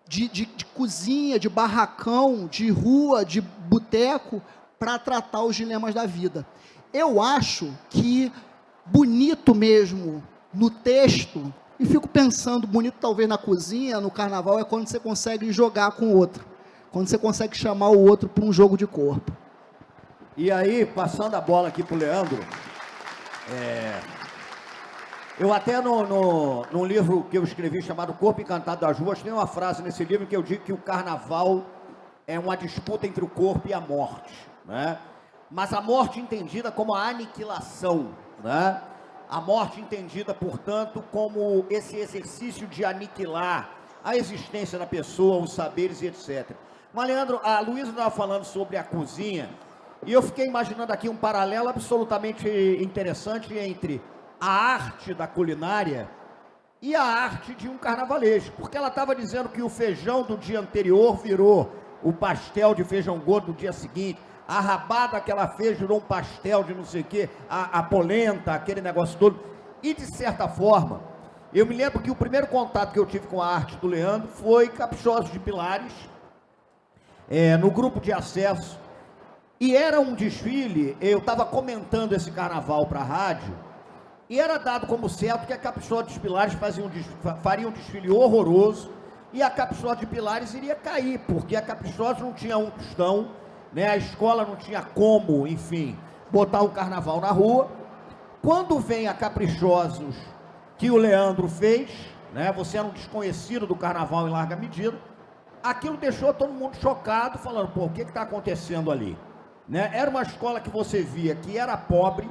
de cozinha, de barracão, de rua, de boteco, para tratar os dilemas da vida. Eu acho que bonito mesmo no texto, e fico pensando, bonito talvez na cozinha, no carnaval, é quando você consegue jogar com o outro, quando você consegue chamar o outro para um jogo de corpo. E aí, passando a bola aqui para o Leandro, eu até num livro que eu escrevi chamado Corpo Encantado das Ruas, tem uma frase nesse livro que eu digo que o carnaval é uma disputa entre o corpo e a morte, né? Mas a morte entendida como a aniquilação, né? A morte entendida, portanto, como esse exercício de aniquilar a existência da pessoa, os saberes e etc. Mas, Leandro, a Luísa estava falando sobre a cozinha, e eu fiquei imaginando aqui um paralelo absolutamente interessante entre a arte da culinária e a arte de um carnavalesco, porque ela estava dizendo que o feijão do dia anterior virou o pastel de feijão gordo do dia seguinte, a rabada que ela fez virou um pastel de não sei o quê, a polenta, aquele negócio todo. E, de certa forma, eu me lembro que o primeiro contato que eu tive com a arte do Leandro foi Caprichosos de Pilares, no grupo de acesso, e era um desfile, eu estava comentando esse carnaval para a rádio, e era dado como certo que a Caprichosos de Pilares faria um desfile horroroso, e a Caprichosos de Pilares iria cair, porque a Caprichosos não tinha um tostão, né? A escola não tinha como, enfim, botar o carnaval na rua. Quando vem a Caprichosos, que o Leandro fez, né? Você era um desconhecido do carnaval em larga medida, aquilo deixou todo mundo chocado, falando, pô, o que está acontecendo ali? Né? Era uma escola que você via que era pobre,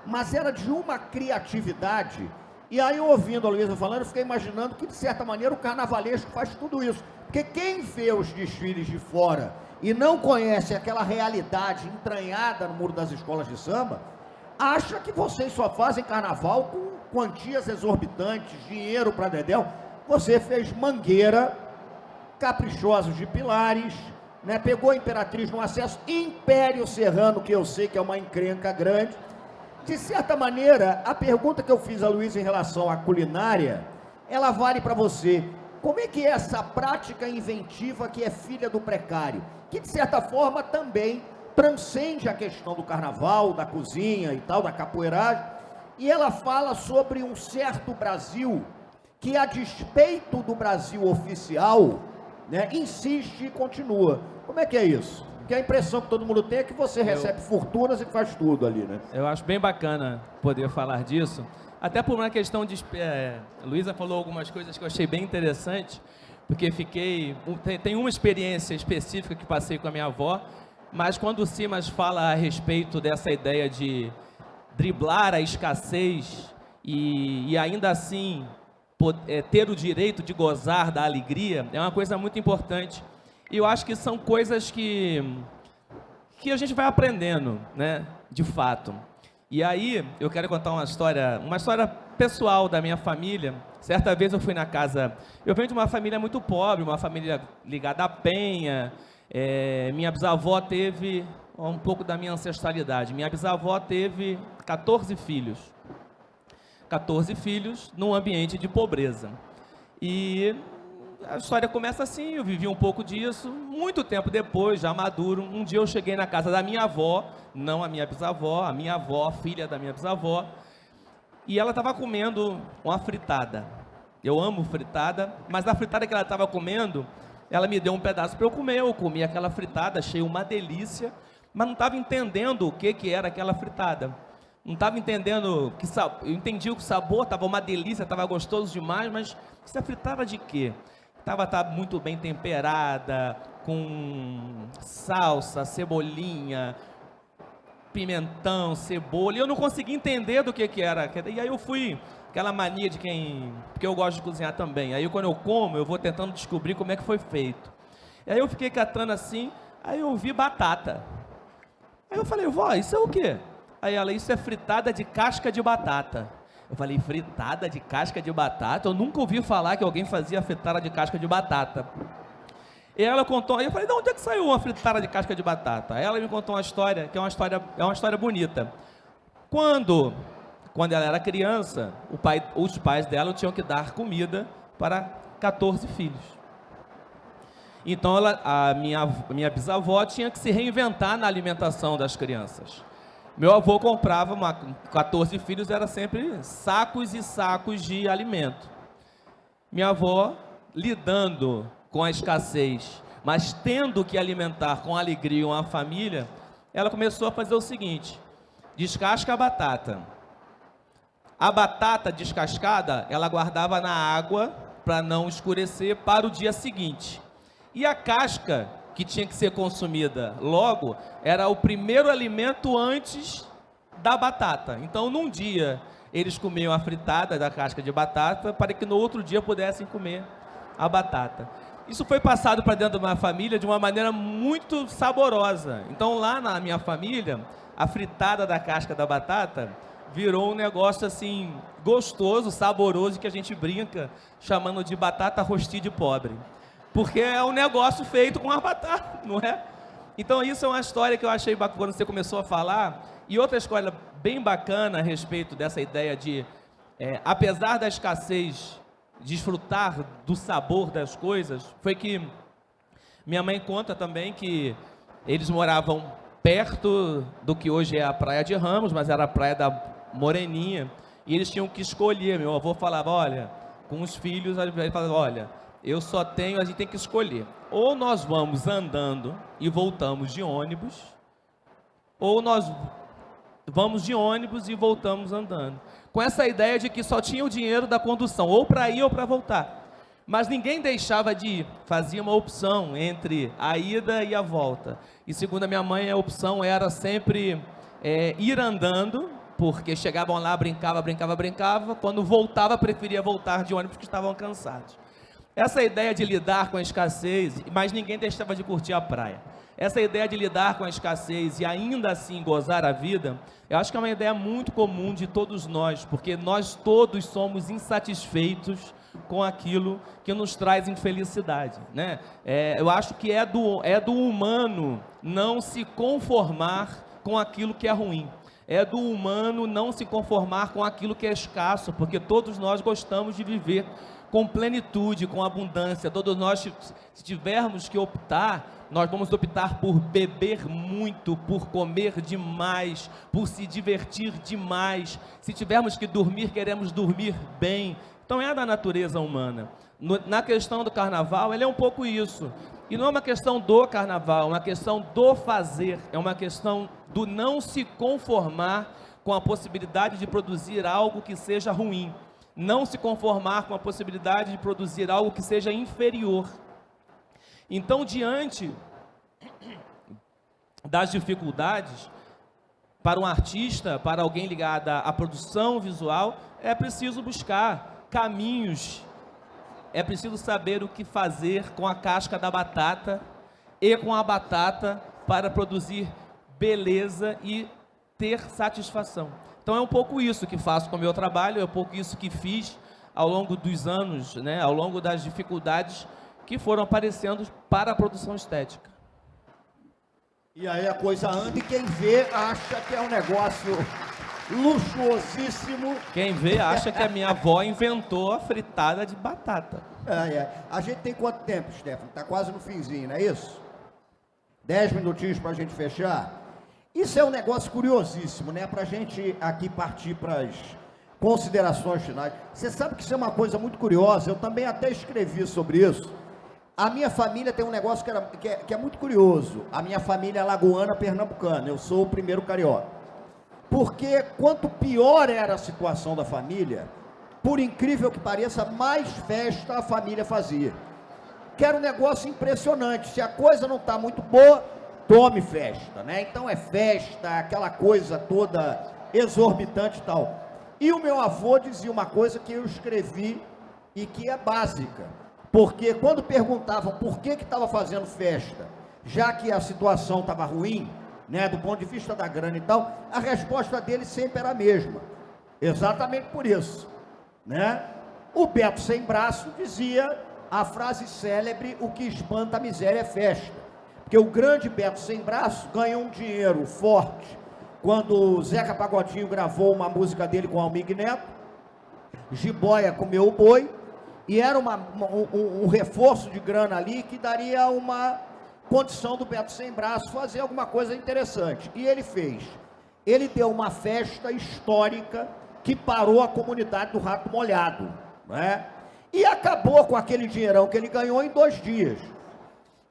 mas era de uma criatividade. E aí, ouvindo a Luísa falando, eu fiquei imaginando que, de certa maneira, o carnavalesco faz tudo isso. Porque quem vê os desfiles de fora e não conhece aquela realidade entranhada no muro das escolas de samba, acha que vocês só fazem carnaval com quantias exorbitantes, dinheiro para dedéu. Você fez Mangueira, Caprichosos de Pilares, né? Pegou a Imperatriz no acesso, Império Serrano, que eu sei que é uma encrenca grande. De certa maneira, a pergunta que eu fiz a Luísa em relação à culinária, ela vale para você. Como é que é essa prática inventiva que é filha do precário, que de certa forma também transcende a questão do carnaval, da cozinha e tal, da capoeiragem, e ela fala sobre um certo Brasil que, a despeito do Brasil oficial, né, insiste e continua. Como é que é isso? Porque a impressão que todo mundo tem é que você recebe fortunas e faz tudo ali, né? Eu acho bem bacana poder falar disso, até por uma questão de... Luísa falou algumas coisas que eu achei bem interessante, porque tem uma experiência específica que passei com a minha avó, mas quando o Simas fala a respeito dessa ideia de driblar a escassez e ainda assim ter o direito de gozar da alegria, é uma coisa muito importante. E eu acho que são coisas que a gente vai aprendendo, né, de fato. E aí, eu quero contar uma história pessoal da minha família. Certa vez eu fui na casa... Eu venho de uma família muito pobre, uma família ligada à penha. Minha bisavó teve um pouco da minha ancestralidade. Minha bisavó teve 14 filhos. 14 filhos num ambiente de pobreza. E a história começa assim, eu vivi um pouco disso. Muito tempo depois, já maduro, um dia eu cheguei na casa da minha avó, não a minha bisavó, a minha avó, filha da minha bisavó, e ela estava comendo uma fritada. Eu amo fritada, mas a fritada que ela estava comendo, ela me deu um pedaço para eu comer. Eu comi aquela fritada, achei uma delícia, mas não estava entendendo o que era aquela fritada. Não estava entendendo, eu entendi que o sabor estava uma delícia, estava gostoso demais, mas isso é fritada de quê? Estava muito bem temperada, com salsa, cebolinha, pimentão, cebola, e eu não conseguia entender do que era. E aí eu fui aquela mania de quem... Porque eu gosto de cozinhar também. Aí quando eu como, eu vou tentando descobrir como é que foi feito. E aí eu fiquei catando assim, aí eu vi batata. Aí eu falei, vó, isso é o quê? Aí ela, isso é fritada de casca de batata. Eu falei, fritada de casca de batata? Eu nunca ouvi falar que alguém fazia fritada de casca de batata. E ela contou, aí eu falei, de onde é que saiu uma fritada de casca de batata? Aí ela me contou uma história, que é uma história bonita. Quando ela era criança, os pais dela tinham que dar comida para 14 filhos. Então, a minha bisavó tinha que se reinventar na alimentação das crianças. Meu avô comprava 14 filhos, era sempre sacos e sacos de alimento. Minha avó, lidando com a escassez, mas tendo que alimentar com alegria uma família, ela começou a fazer o seguinte: descasca a batata. A batata descascada, ela guardava na água para não escurecer para o dia seguinte. E a casca, que tinha que ser consumida logo, era o primeiro alimento antes da batata. Então, num dia, eles comiam a fritada da casca de batata para que no outro dia pudessem comer a batata. Isso foi passado para dentro da minha família de uma maneira muito saborosa. Então, lá na minha família, a fritada da casca da batata virou um negócio assim gostoso, saboroso, que a gente brinca chamando de batata rosti de pobre. Porque é um negócio feito com a batata, não é? Então isso é uma história que eu achei bacana quando você começou a falar. E outra história bem bacana a respeito dessa ideia de, apesar da escassez, desfrutar do sabor das coisas, foi que minha mãe conta também que eles moravam perto do que hoje é a Praia de Ramos, mas era a Praia da Moreninha, e eles tinham que escolher. Meu avô falava, olha, com os filhos, ele falava, olha, a gente tem que escolher. Ou nós vamos andando e voltamos de ônibus, ou nós vamos de ônibus e voltamos andando. Com essa ideia de que só tinha o dinheiro da condução, ou para ir ou para voltar. Mas ninguém deixava de ir, fazia uma opção entre a ida e a volta. E segundo a minha mãe, a opção era sempre ir andando, porque chegavam lá, brincava. Quando voltava, preferia voltar de ônibus, porque estavam cansados. Essa ideia de lidar com a escassez, mas ninguém deixava de curtir a praia. Essa ideia de lidar com a escassez e ainda assim gozar a vida, eu acho que é uma ideia muito comum de todos nós, porque nós todos somos insatisfeitos com aquilo que nos traz infelicidade, né? Eu acho que é do humano não se conformar com aquilo que é ruim. É do humano não se conformar com aquilo que é escasso, porque todos nós gostamos de viver com plenitude, com abundância. Todos nós, se tivermos que optar, nós vamos optar por beber muito, por comer demais, por se divertir demais. Se tivermos que dormir, queremos dormir bem. Então é da natureza humana. Na questão do carnaval, ele é um pouco isso. E não é uma questão do carnaval, é uma questão do fazer, é uma questão do não se conformar com a possibilidade de produzir algo que seja ruim. Não se conformar com a possibilidade de produzir algo que seja inferior. Então, diante das dificuldades, para um artista, para alguém ligado à produção visual, é preciso buscar caminhos, é preciso saber o que fazer com a casca da batata e com a batata para produzir beleza e ter satisfação. Então é um pouco isso que faço com o meu trabalho, é um pouco isso que fiz ao longo dos anos, né, ao longo das dificuldades que foram aparecendo para a produção estética. E aí a coisa anda e quem vê acha que é um negócio luxuosíssimo. Quem vê acha que a minha avó inventou a fritada de batata. A gente tem quanto tempo, Stefano? Está quase no finzinho, não é isso? 10 minutinhos para a gente fechar? Isso é um negócio curiosíssimo, né? Para a gente aqui partir para as considerações finais. Você sabe que isso é uma coisa muito curiosa, eu também até escrevi sobre isso. A minha família tem um negócio que é muito curioso. A minha família é alagoana pernambucana, eu sou o primeiro carioca. Porque quanto pior era a situação da família, por incrível que pareça, mais festa a família fazia. Que era um negócio impressionante. Se a coisa não está muito boa, tome festa, né? Então é festa, aquela coisa toda exorbitante e tal. E o meu avô dizia uma coisa que eu escrevi e que é básica, porque quando perguntavam por que estava fazendo festa, já que a situação estava ruim, né, do ponto de vista da grana e tal, a resposta dele sempre era a mesma, exatamente por isso, né? O Beto Sem Braço dizia a frase célebre: o que espanta a miséria é festa, porque o grande Beto Sem Braço ganhou um dinheiro forte quando o Zeca Pagodinho gravou uma música dele com Almir Neto, Jiboia Comeu o Boi, e era um reforço de grana ali que daria uma condição do Beto Sem Braço fazer alguma coisa interessante. E ele fez. Ele deu uma festa histórica que parou a comunidade do Rato Molhado, né? E acabou com aquele dinheirão que ele ganhou em 2 dias.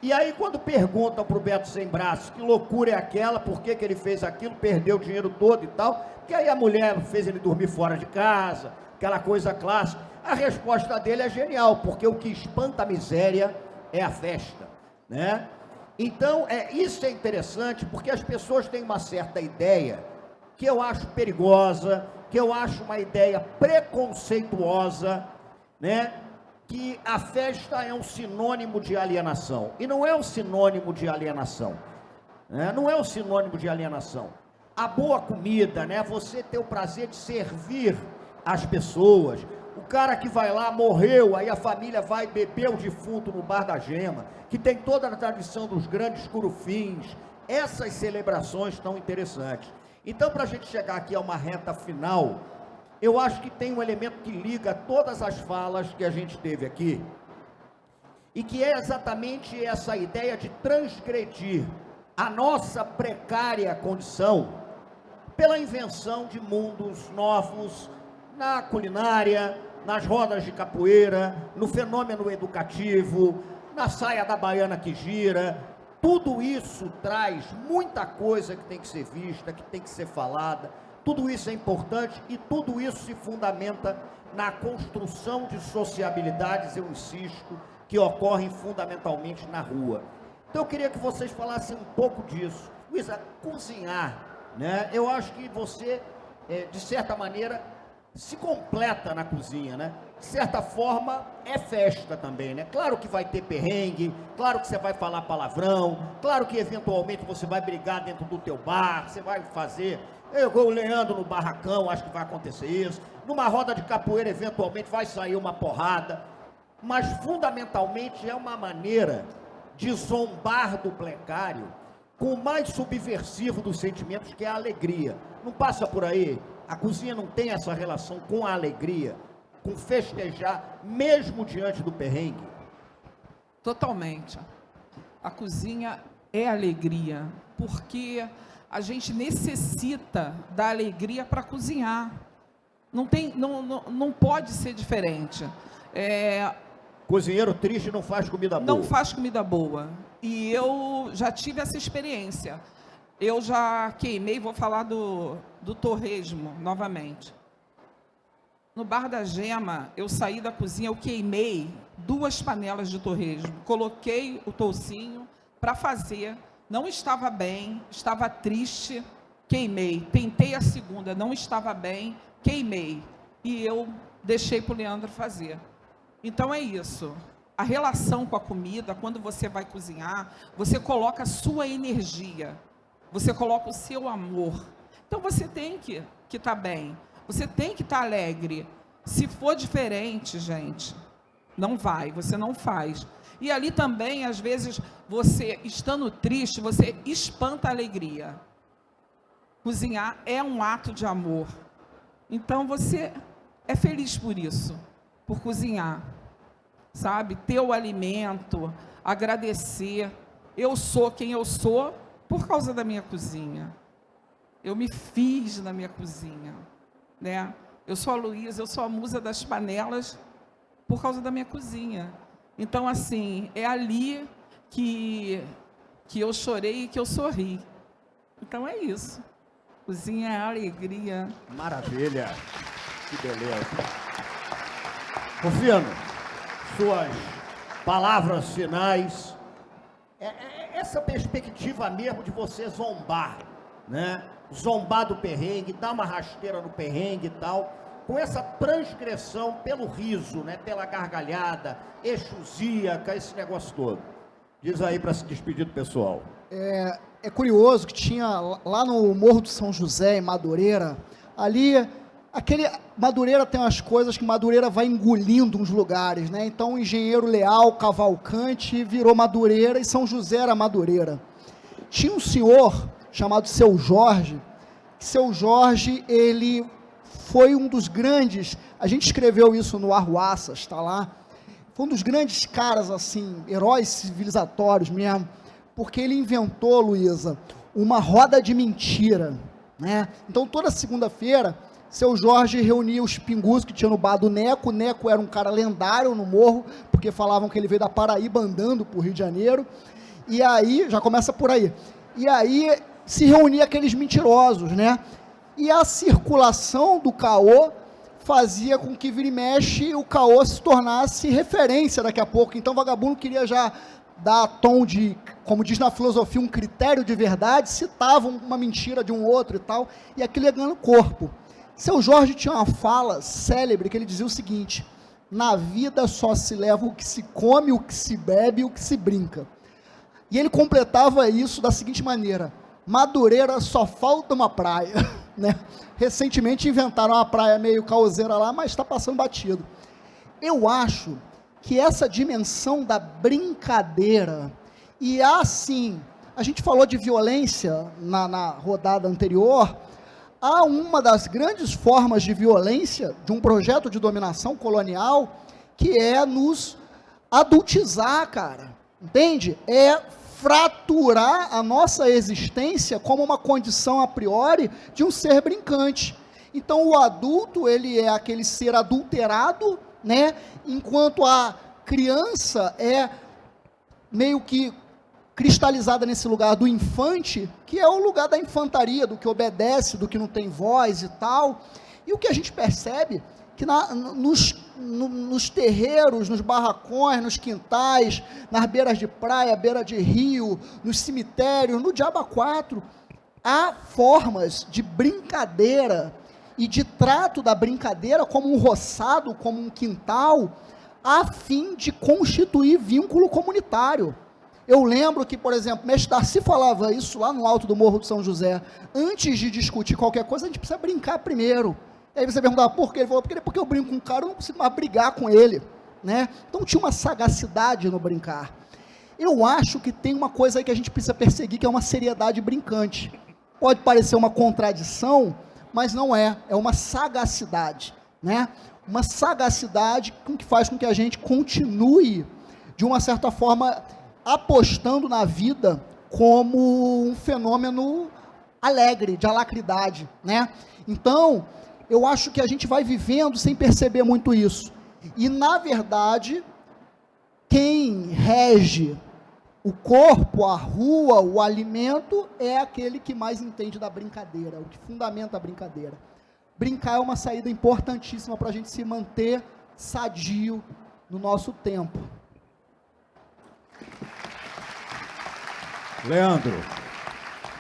E aí, quando perguntam para o Beto Sem Braço que loucura é aquela, por que ele fez aquilo, perdeu o dinheiro todo e tal, porque aí a mulher fez ele dormir fora de casa, aquela coisa clássica, a resposta dele é genial, porque o que espanta a miséria é a festa, né? Então, isso é interessante, porque as pessoas têm uma certa ideia, que eu acho perigosa, que eu acho uma ideia preconceituosa, né? Que a festa é um sinônimo de alienação. E não é um sinônimo de alienação, né? Não é um sinônimo de alienação. A boa comida, né? Você ter o prazer de servir as pessoas. O cara que vai lá, morreu, aí a família vai beber o defunto no Bar da Gema, que tem toda a tradição dos grandes curufins. Essas celebrações tão interessantes. Então, para a gente chegar aqui a uma reta final, eu acho que tem um elemento que liga todas as falas que a gente teve aqui, e que é exatamente essa ideia de transgredir a nossa precária condição pela invenção de mundos novos na culinária, nas rodas de capoeira, no fenômeno educativo, na saia da baiana que gira. Tudo isso traz muita coisa que tem que ser vista, que tem que ser falada. Tudo isso é importante e tudo isso se fundamenta na construção de sociabilidades, eu insisto, que ocorrem fundamentalmente na rua. Então eu queria que vocês falassem um pouco disso. Luísa, cozinhar, né? Eu acho que você, de certa maneira, se completa na cozinha, né? De certa forma, é festa também, né? Claro que vai ter perrengue, claro que você vai falar palavrão, claro que eventualmente você vai brigar dentro do teu bar, você vai fazer... o Leandro no barracão, acho que vai acontecer isso. Numa roda de capoeira, eventualmente, vai sair uma porrada. Mas, fundamentalmente, é uma maneira de zombar do precário com o mais subversivo dos sentimentos, que é a alegria. Não passa por aí? A cozinha não tem essa relação com a alegria, com festejar, mesmo diante do perrengue? Totalmente. A cozinha é alegria, porque a gente necessita da alegria para cozinhar. Não pode ser diferente. Cozinheiro triste não faz comida boa. Não faz comida boa. E eu já tive essa experiência. Eu já queimei, vou falar do torresmo novamente. No Bar da Gema, eu saí da cozinha, eu queimei 2 panelas de torresmo. Coloquei o toucinho para fazer. Não estava bem, estava triste, queimei. Tentei a segunda, não estava bem, queimei. E eu deixei para o Leandro fazer. Então é isso. A relação com a comida, quando você vai cozinhar, você coloca a sua energia, você coloca o seu amor. Então você tem que estar bem, você tem que estar alegre. Se for diferente, gente, não vai, você não faz. E ali também, às vezes, você, estando triste, você espanta a alegria. Cozinhar é um ato de amor. Então, você é feliz por isso, por cozinhar. Sabe? Ter o alimento, agradecer. Eu sou quem eu sou por causa da minha cozinha. Eu me fiz na minha cozinha, né? Eu sou a Luísa, eu sou a musa das panelas por causa da minha cozinha. Então, assim, é ali que eu chorei e que eu sorri. Então, é isso. Cozinha é alegria. Maravilha. Que beleza. Rufino, suas palavras finais. Essa perspectiva mesmo de você zombar, né? zombar do perrengue, dar uma rasteira no perrengue e tal, com essa transgressão pelo riso, né, pela gargalhada, exusíaca, esse negócio todo. Diz aí para se despedir do pessoal. É curioso que tinha lá no Morro do São José, em Madureira, ali, Madureira tem umas coisas que Madureira vai engolindo uns lugares, né? Então o Engenheiro Leal, Cavalcante, virou Madureira e São José era Madureira. Tinha um senhor chamado Seu Jorge, Seu Jorge, ele foi um dos grandes, a gente escreveu isso no Arruaças, está lá, foi um dos grandes caras, assim, heróis civilizatórios mesmo, porque ele inventou, Luísa, uma roda de mentira, né? Então, toda segunda-feira, Seu Jorge reunia os pingus que tinha no bar do Neco. O Neco era um cara lendário no morro, porque falavam que ele veio da Paraíba andando para o Rio de Janeiro, e aí, já começa por aí, e aí se reunia aqueles mentirosos, né? E a circulação do caô fazia com que, vira e mexe, o caô se tornasse referência daqui a pouco. Então, o vagabundo queria já dar tom de, como diz na filosofia, um critério de verdade, citava uma mentira de um outro e tal, e aquilo ia ganhando corpo. Seu Jorge tinha uma fala célebre que ele dizia o seguinte: na vida só se leva o que se come, o que se bebe e o que se brinca. E ele completava isso da seguinte maneira: Madureira só falta uma praia, né? Recentemente inventaram uma praia meio causeira lá, mas está passando batido. Eu acho que essa dimensão da brincadeira, e assim, a gente falou de violência na rodada anterior, há uma das grandes formas de violência de um projeto de dominação colonial, que é nos adultizar, cara, entende? É fraturar a nossa existência como uma condição a priori de um ser brincante. Então, o adulto, ele é aquele ser adulterado, né? Enquanto a criança é meio que cristalizada nesse lugar do infante, que é o lugar da infantaria, do que obedece, do que não tem voz e tal. E o que a gente percebe que nos terreiros, nos barracões, nos quintais, nas beiras de praia, beira de rio, nos cemitérios, no Diabo 4, há formas de brincadeira e de trato da brincadeira como um roçado, como um quintal, a fim de constituir vínculo comunitário. Eu lembro que, por exemplo, Mestre Darcy falava isso lá no alto do Morro do São José: antes de discutir qualquer coisa, a gente precisa brincar primeiro. E aí você perguntava por quê? Ele falou: porque eu brinco com um cara, eu não consigo mais brigar com ele, né? Então tinha uma sagacidade no brincar. Eu acho que tem uma coisa aí que a gente precisa perseguir, que é uma seriedade brincante. Pode parecer uma contradição, mas não é, é uma sagacidade, né? Uma sagacidade que faz com que a gente continue, de uma certa forma, apostando na vida como um fenômeno alegre, de alacridade, né? Então, eu acho que a gente vai vivendo sem perceber muito isso. E, na verdade, quem rege o corpo, a rua, o alimento, é aquele que mais entende da brincadeira, o que fundamenta a brincadeira. Brincar é uma saída importantíssima para a gente se manter sadio no nosso tempo. Leandro,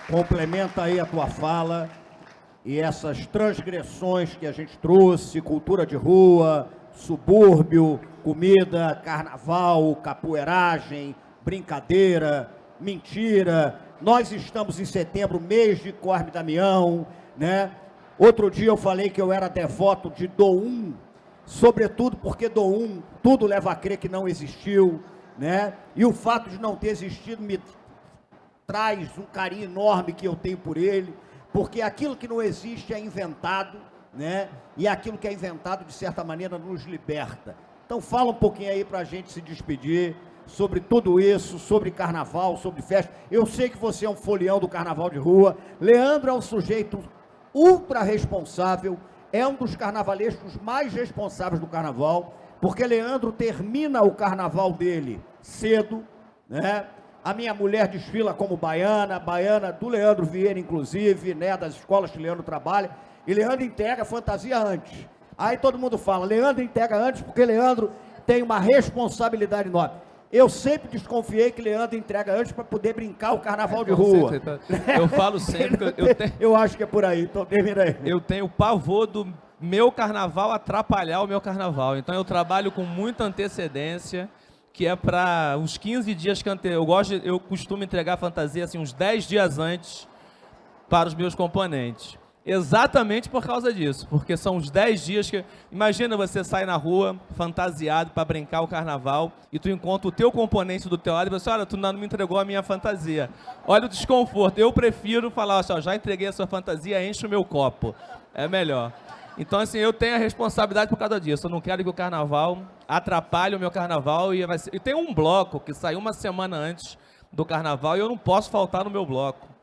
complementa aí a tua fala e essas transgressões que a gente trouxe: cultura de rua, subúrbio, comida, carnaval, capoeiragem, brincadeira, mentira. Nós estamos em setembro, mês de Cosme Damião, né? Outro dia eu falei que eu era devoto de Dom, sobretudo porque Dom, tudo leva a crer que não existiu, né? E o fato de não ter existido me traz um carinho enorme que eu tenho por ele, porque aquilo que não existe é inventado, né? E aquilo que é inventado, de certa maneira, nos liberta. Então fala um pouquinho aí para a gente se despedir sobre tudo isso, sobre carnaval, sobre festa. Eu sei que você é um folião do carnaval de rua. Leandro é um sujeito ultra responsável, é um dos carnavalescos mais responsáveis do carnaval, porque Leandro termina o carnaval dele cedo, né? A minha mulher desfila como baiana do Leandro Vieira, inclusive, né, das escolas que Leandro trabalha, e Leandro entrega a fantasia antes. Aí todo mundo fala: Leandro entrega antes porque Leandro tem uma responsabilidade enorme. Eu sempre desconfiei que Leandro entrega antes para poder brincar o carnaval de Com rua. certeza. Eu falo sempre que Eu acho que é por aí, então termina aí. eu tenho pavor do meu carnaval atrapalhar o meu carnaval. Então eu trabalho com muita antecedência, que é para os 15 dias que eu costumo entregar a fantasia assim, uns 10 dias antes para os meus componentes. Exatamente por causa disso, porque são os 10 dias que... Imagina você sair na rua, fantasiado, para brincar o carnaval, e tu encontra o teu componente do teu lado e você, olha, tu não me entregou a minha fantasia. Olha o desconforto. Eu prefiro falar, ó, já entreguei a sua fantasia, enche o meu copo. É melhor. Então, assim, eu tenho a responsabilidade por causa disso. Eu não quero que o carnaval atrapalhe o meu carnaval. E tem um bloco que saiu uma semana antes do carnaval e eu não posso faltar no meu bloco.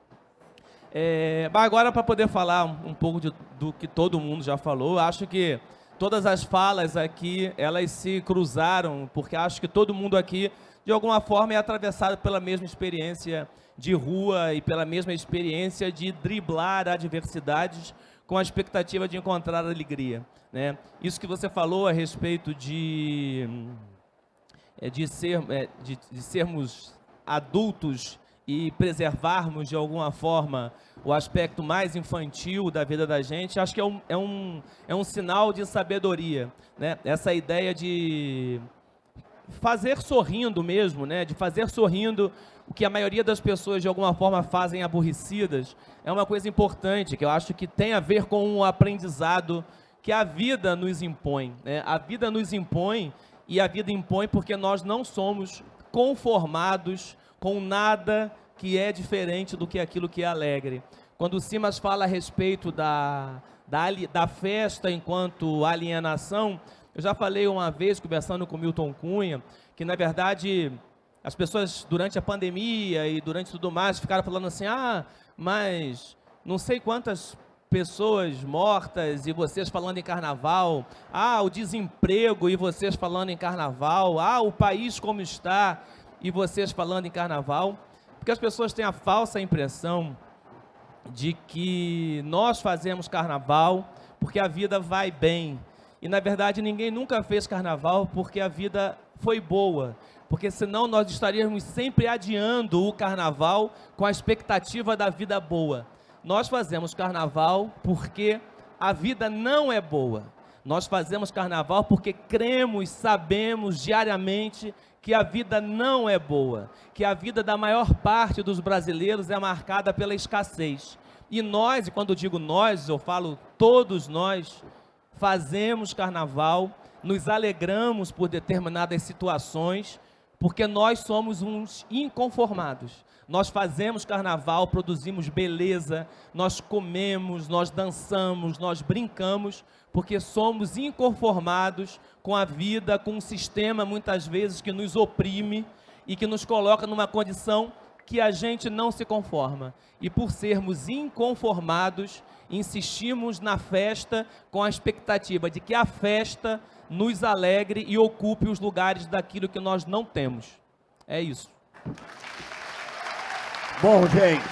Mas agora, para poder falar um pouco do que todo mundo já falou, acho que todas as falas aqui, elas se cruzaram, porque acho que todo mundo aqui, de alguma forma, é atravessado pela mesma experiência de rua e pela mesma experiência de driblar adversidades com a expectativa de encontrar alegria, né? Isso que você falou a respeito de sermos adultos e preservarmos, de alguma forma, o aspecto mais infantil da vida da gente, acho que é um sinal de sabedoria, né? Essa ideia de fazer sorrindo mesmo, né? De fazer sorrindo o que a maioria das pessoas, de alguma forma, fazem aborrecidas, é uma coisa importante, que eu acho que tem a ver com um aprendizado que a vida nos impõe, né? A vida nos impõe, e a vida impõe porque nós não somos conformados com nada que é diferente do que aquilo que é alegre. Quando o Simas fala a respeito da festa enquanto alienação, eu já falei uma vez, conversando com o Milton Cunha, que na verdade as pessoas durante a pandemia e durante tudo mais ficaram falando assim, mas não sei quantas pessoas mortas e vocês falando em carnaval, o desemprego e vocês falando em carnaval, o país como está e vocês falando em carnaval, porque as pessoas têm a falsa impressão de que nós fazemos carnaval porque a vida vai bem. E, na verdade, ninguém nunca fez carnaval porque a vida foi boa. Porque, senão, nós estaríamos sempre adiando o carnaval com a expectativa da vida boa. Nós fazemos carnaval porque a vida não é boa. Nós fazemos carnaval porque cremos, sabemos diariamente que a vida não é boa, que a vida da maior parte dos brasileiros é marcada pela escassez. E nós, e quando digo nós, eu falo todos nós, fazemos carnaval, nos alegramos por determinadas situações, porque nós somos uns inconformados. Nós fazemos carnaval, produzimos beleza, nós comemos, nós dançamos, nós brincamos, porque somos inconformados com a vida, com um sistema, muitas vezes, que nos oprime e que nos coloca numa condição que a gente não se conforma. E por sermos inconformados, insistimos na festa com a expectativa de que a festa nos alegre e ocupe os lugares daquilo que nós não temos. É isso. Bom, gente,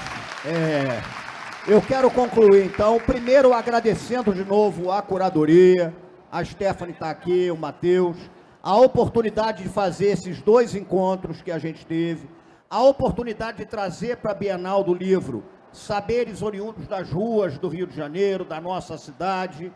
eu quero concluir, então, primeiro agradecendo de novo a curadoria, a Stephanie está aqui, o Matheus, a oportunidade de fazer esses 2 encontros que a gente teve, a oportunidade de trazer para a Bienal do Livro saberes oriundos das ruas do Rio de Janeiro, da nossa cidade,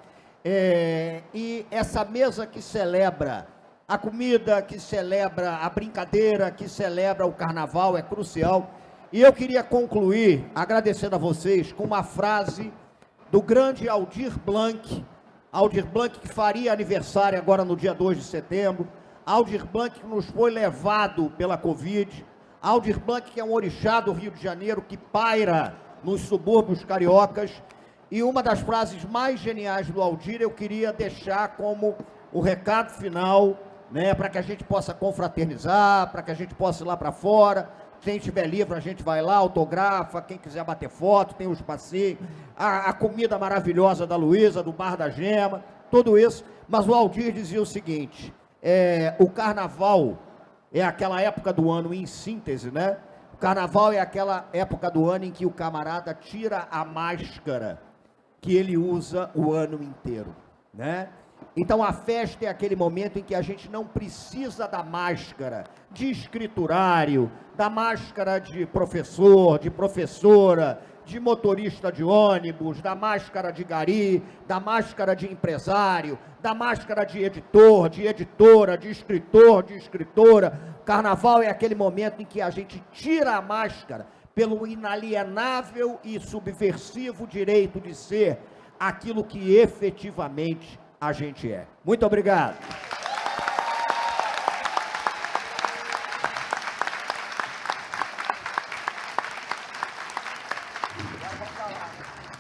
e essa mesa que celebra a comida, que celebra a brincadeira, que celebra o carnaval, é crucial. E eu queria concluir agradecendo a vocês com uma frase do grande Aldir Blanc que faria aniversário agora no dia 2 de setembro, Aldir Blanc que nos foi levado pela Covid, Aldir Blanc que é um orixá do Rio de Janeiro que paira nos subúrbios cariocas, e uma das frases mais geniais do Aldir eu queria deixar como o recado final, né, para que a gente possa confraternizar, para que a gente possa ir lá para fora. Quem tiver livro, a gente vai lá, autografa, quem quiser bater foto, tem os passeios, a comida maravilhosa da Luísa, do Bar da Gema, tudo isso. Mas o Aldir dizia o seguinte, o carnaval é aquela época do ano, em síntese, né? O carnaval é aquela época do ano em que o camarada tira a máscara que ele usa o ano inteiro, né? Então a festa é aquele momento em que a gente não precisa da máscara de escriturário, da máscara de professor, de professora, de motorista de ônibus, da máscara de gari, da máscara de empresário, da máscara de editor, de editora, de escritor, de escritora. Carnaval é aquele momento em que a gente tira a máscara pelo inalienável e subversivo direito de ser aquilo que efetivamente a gente é. Muito obrigado.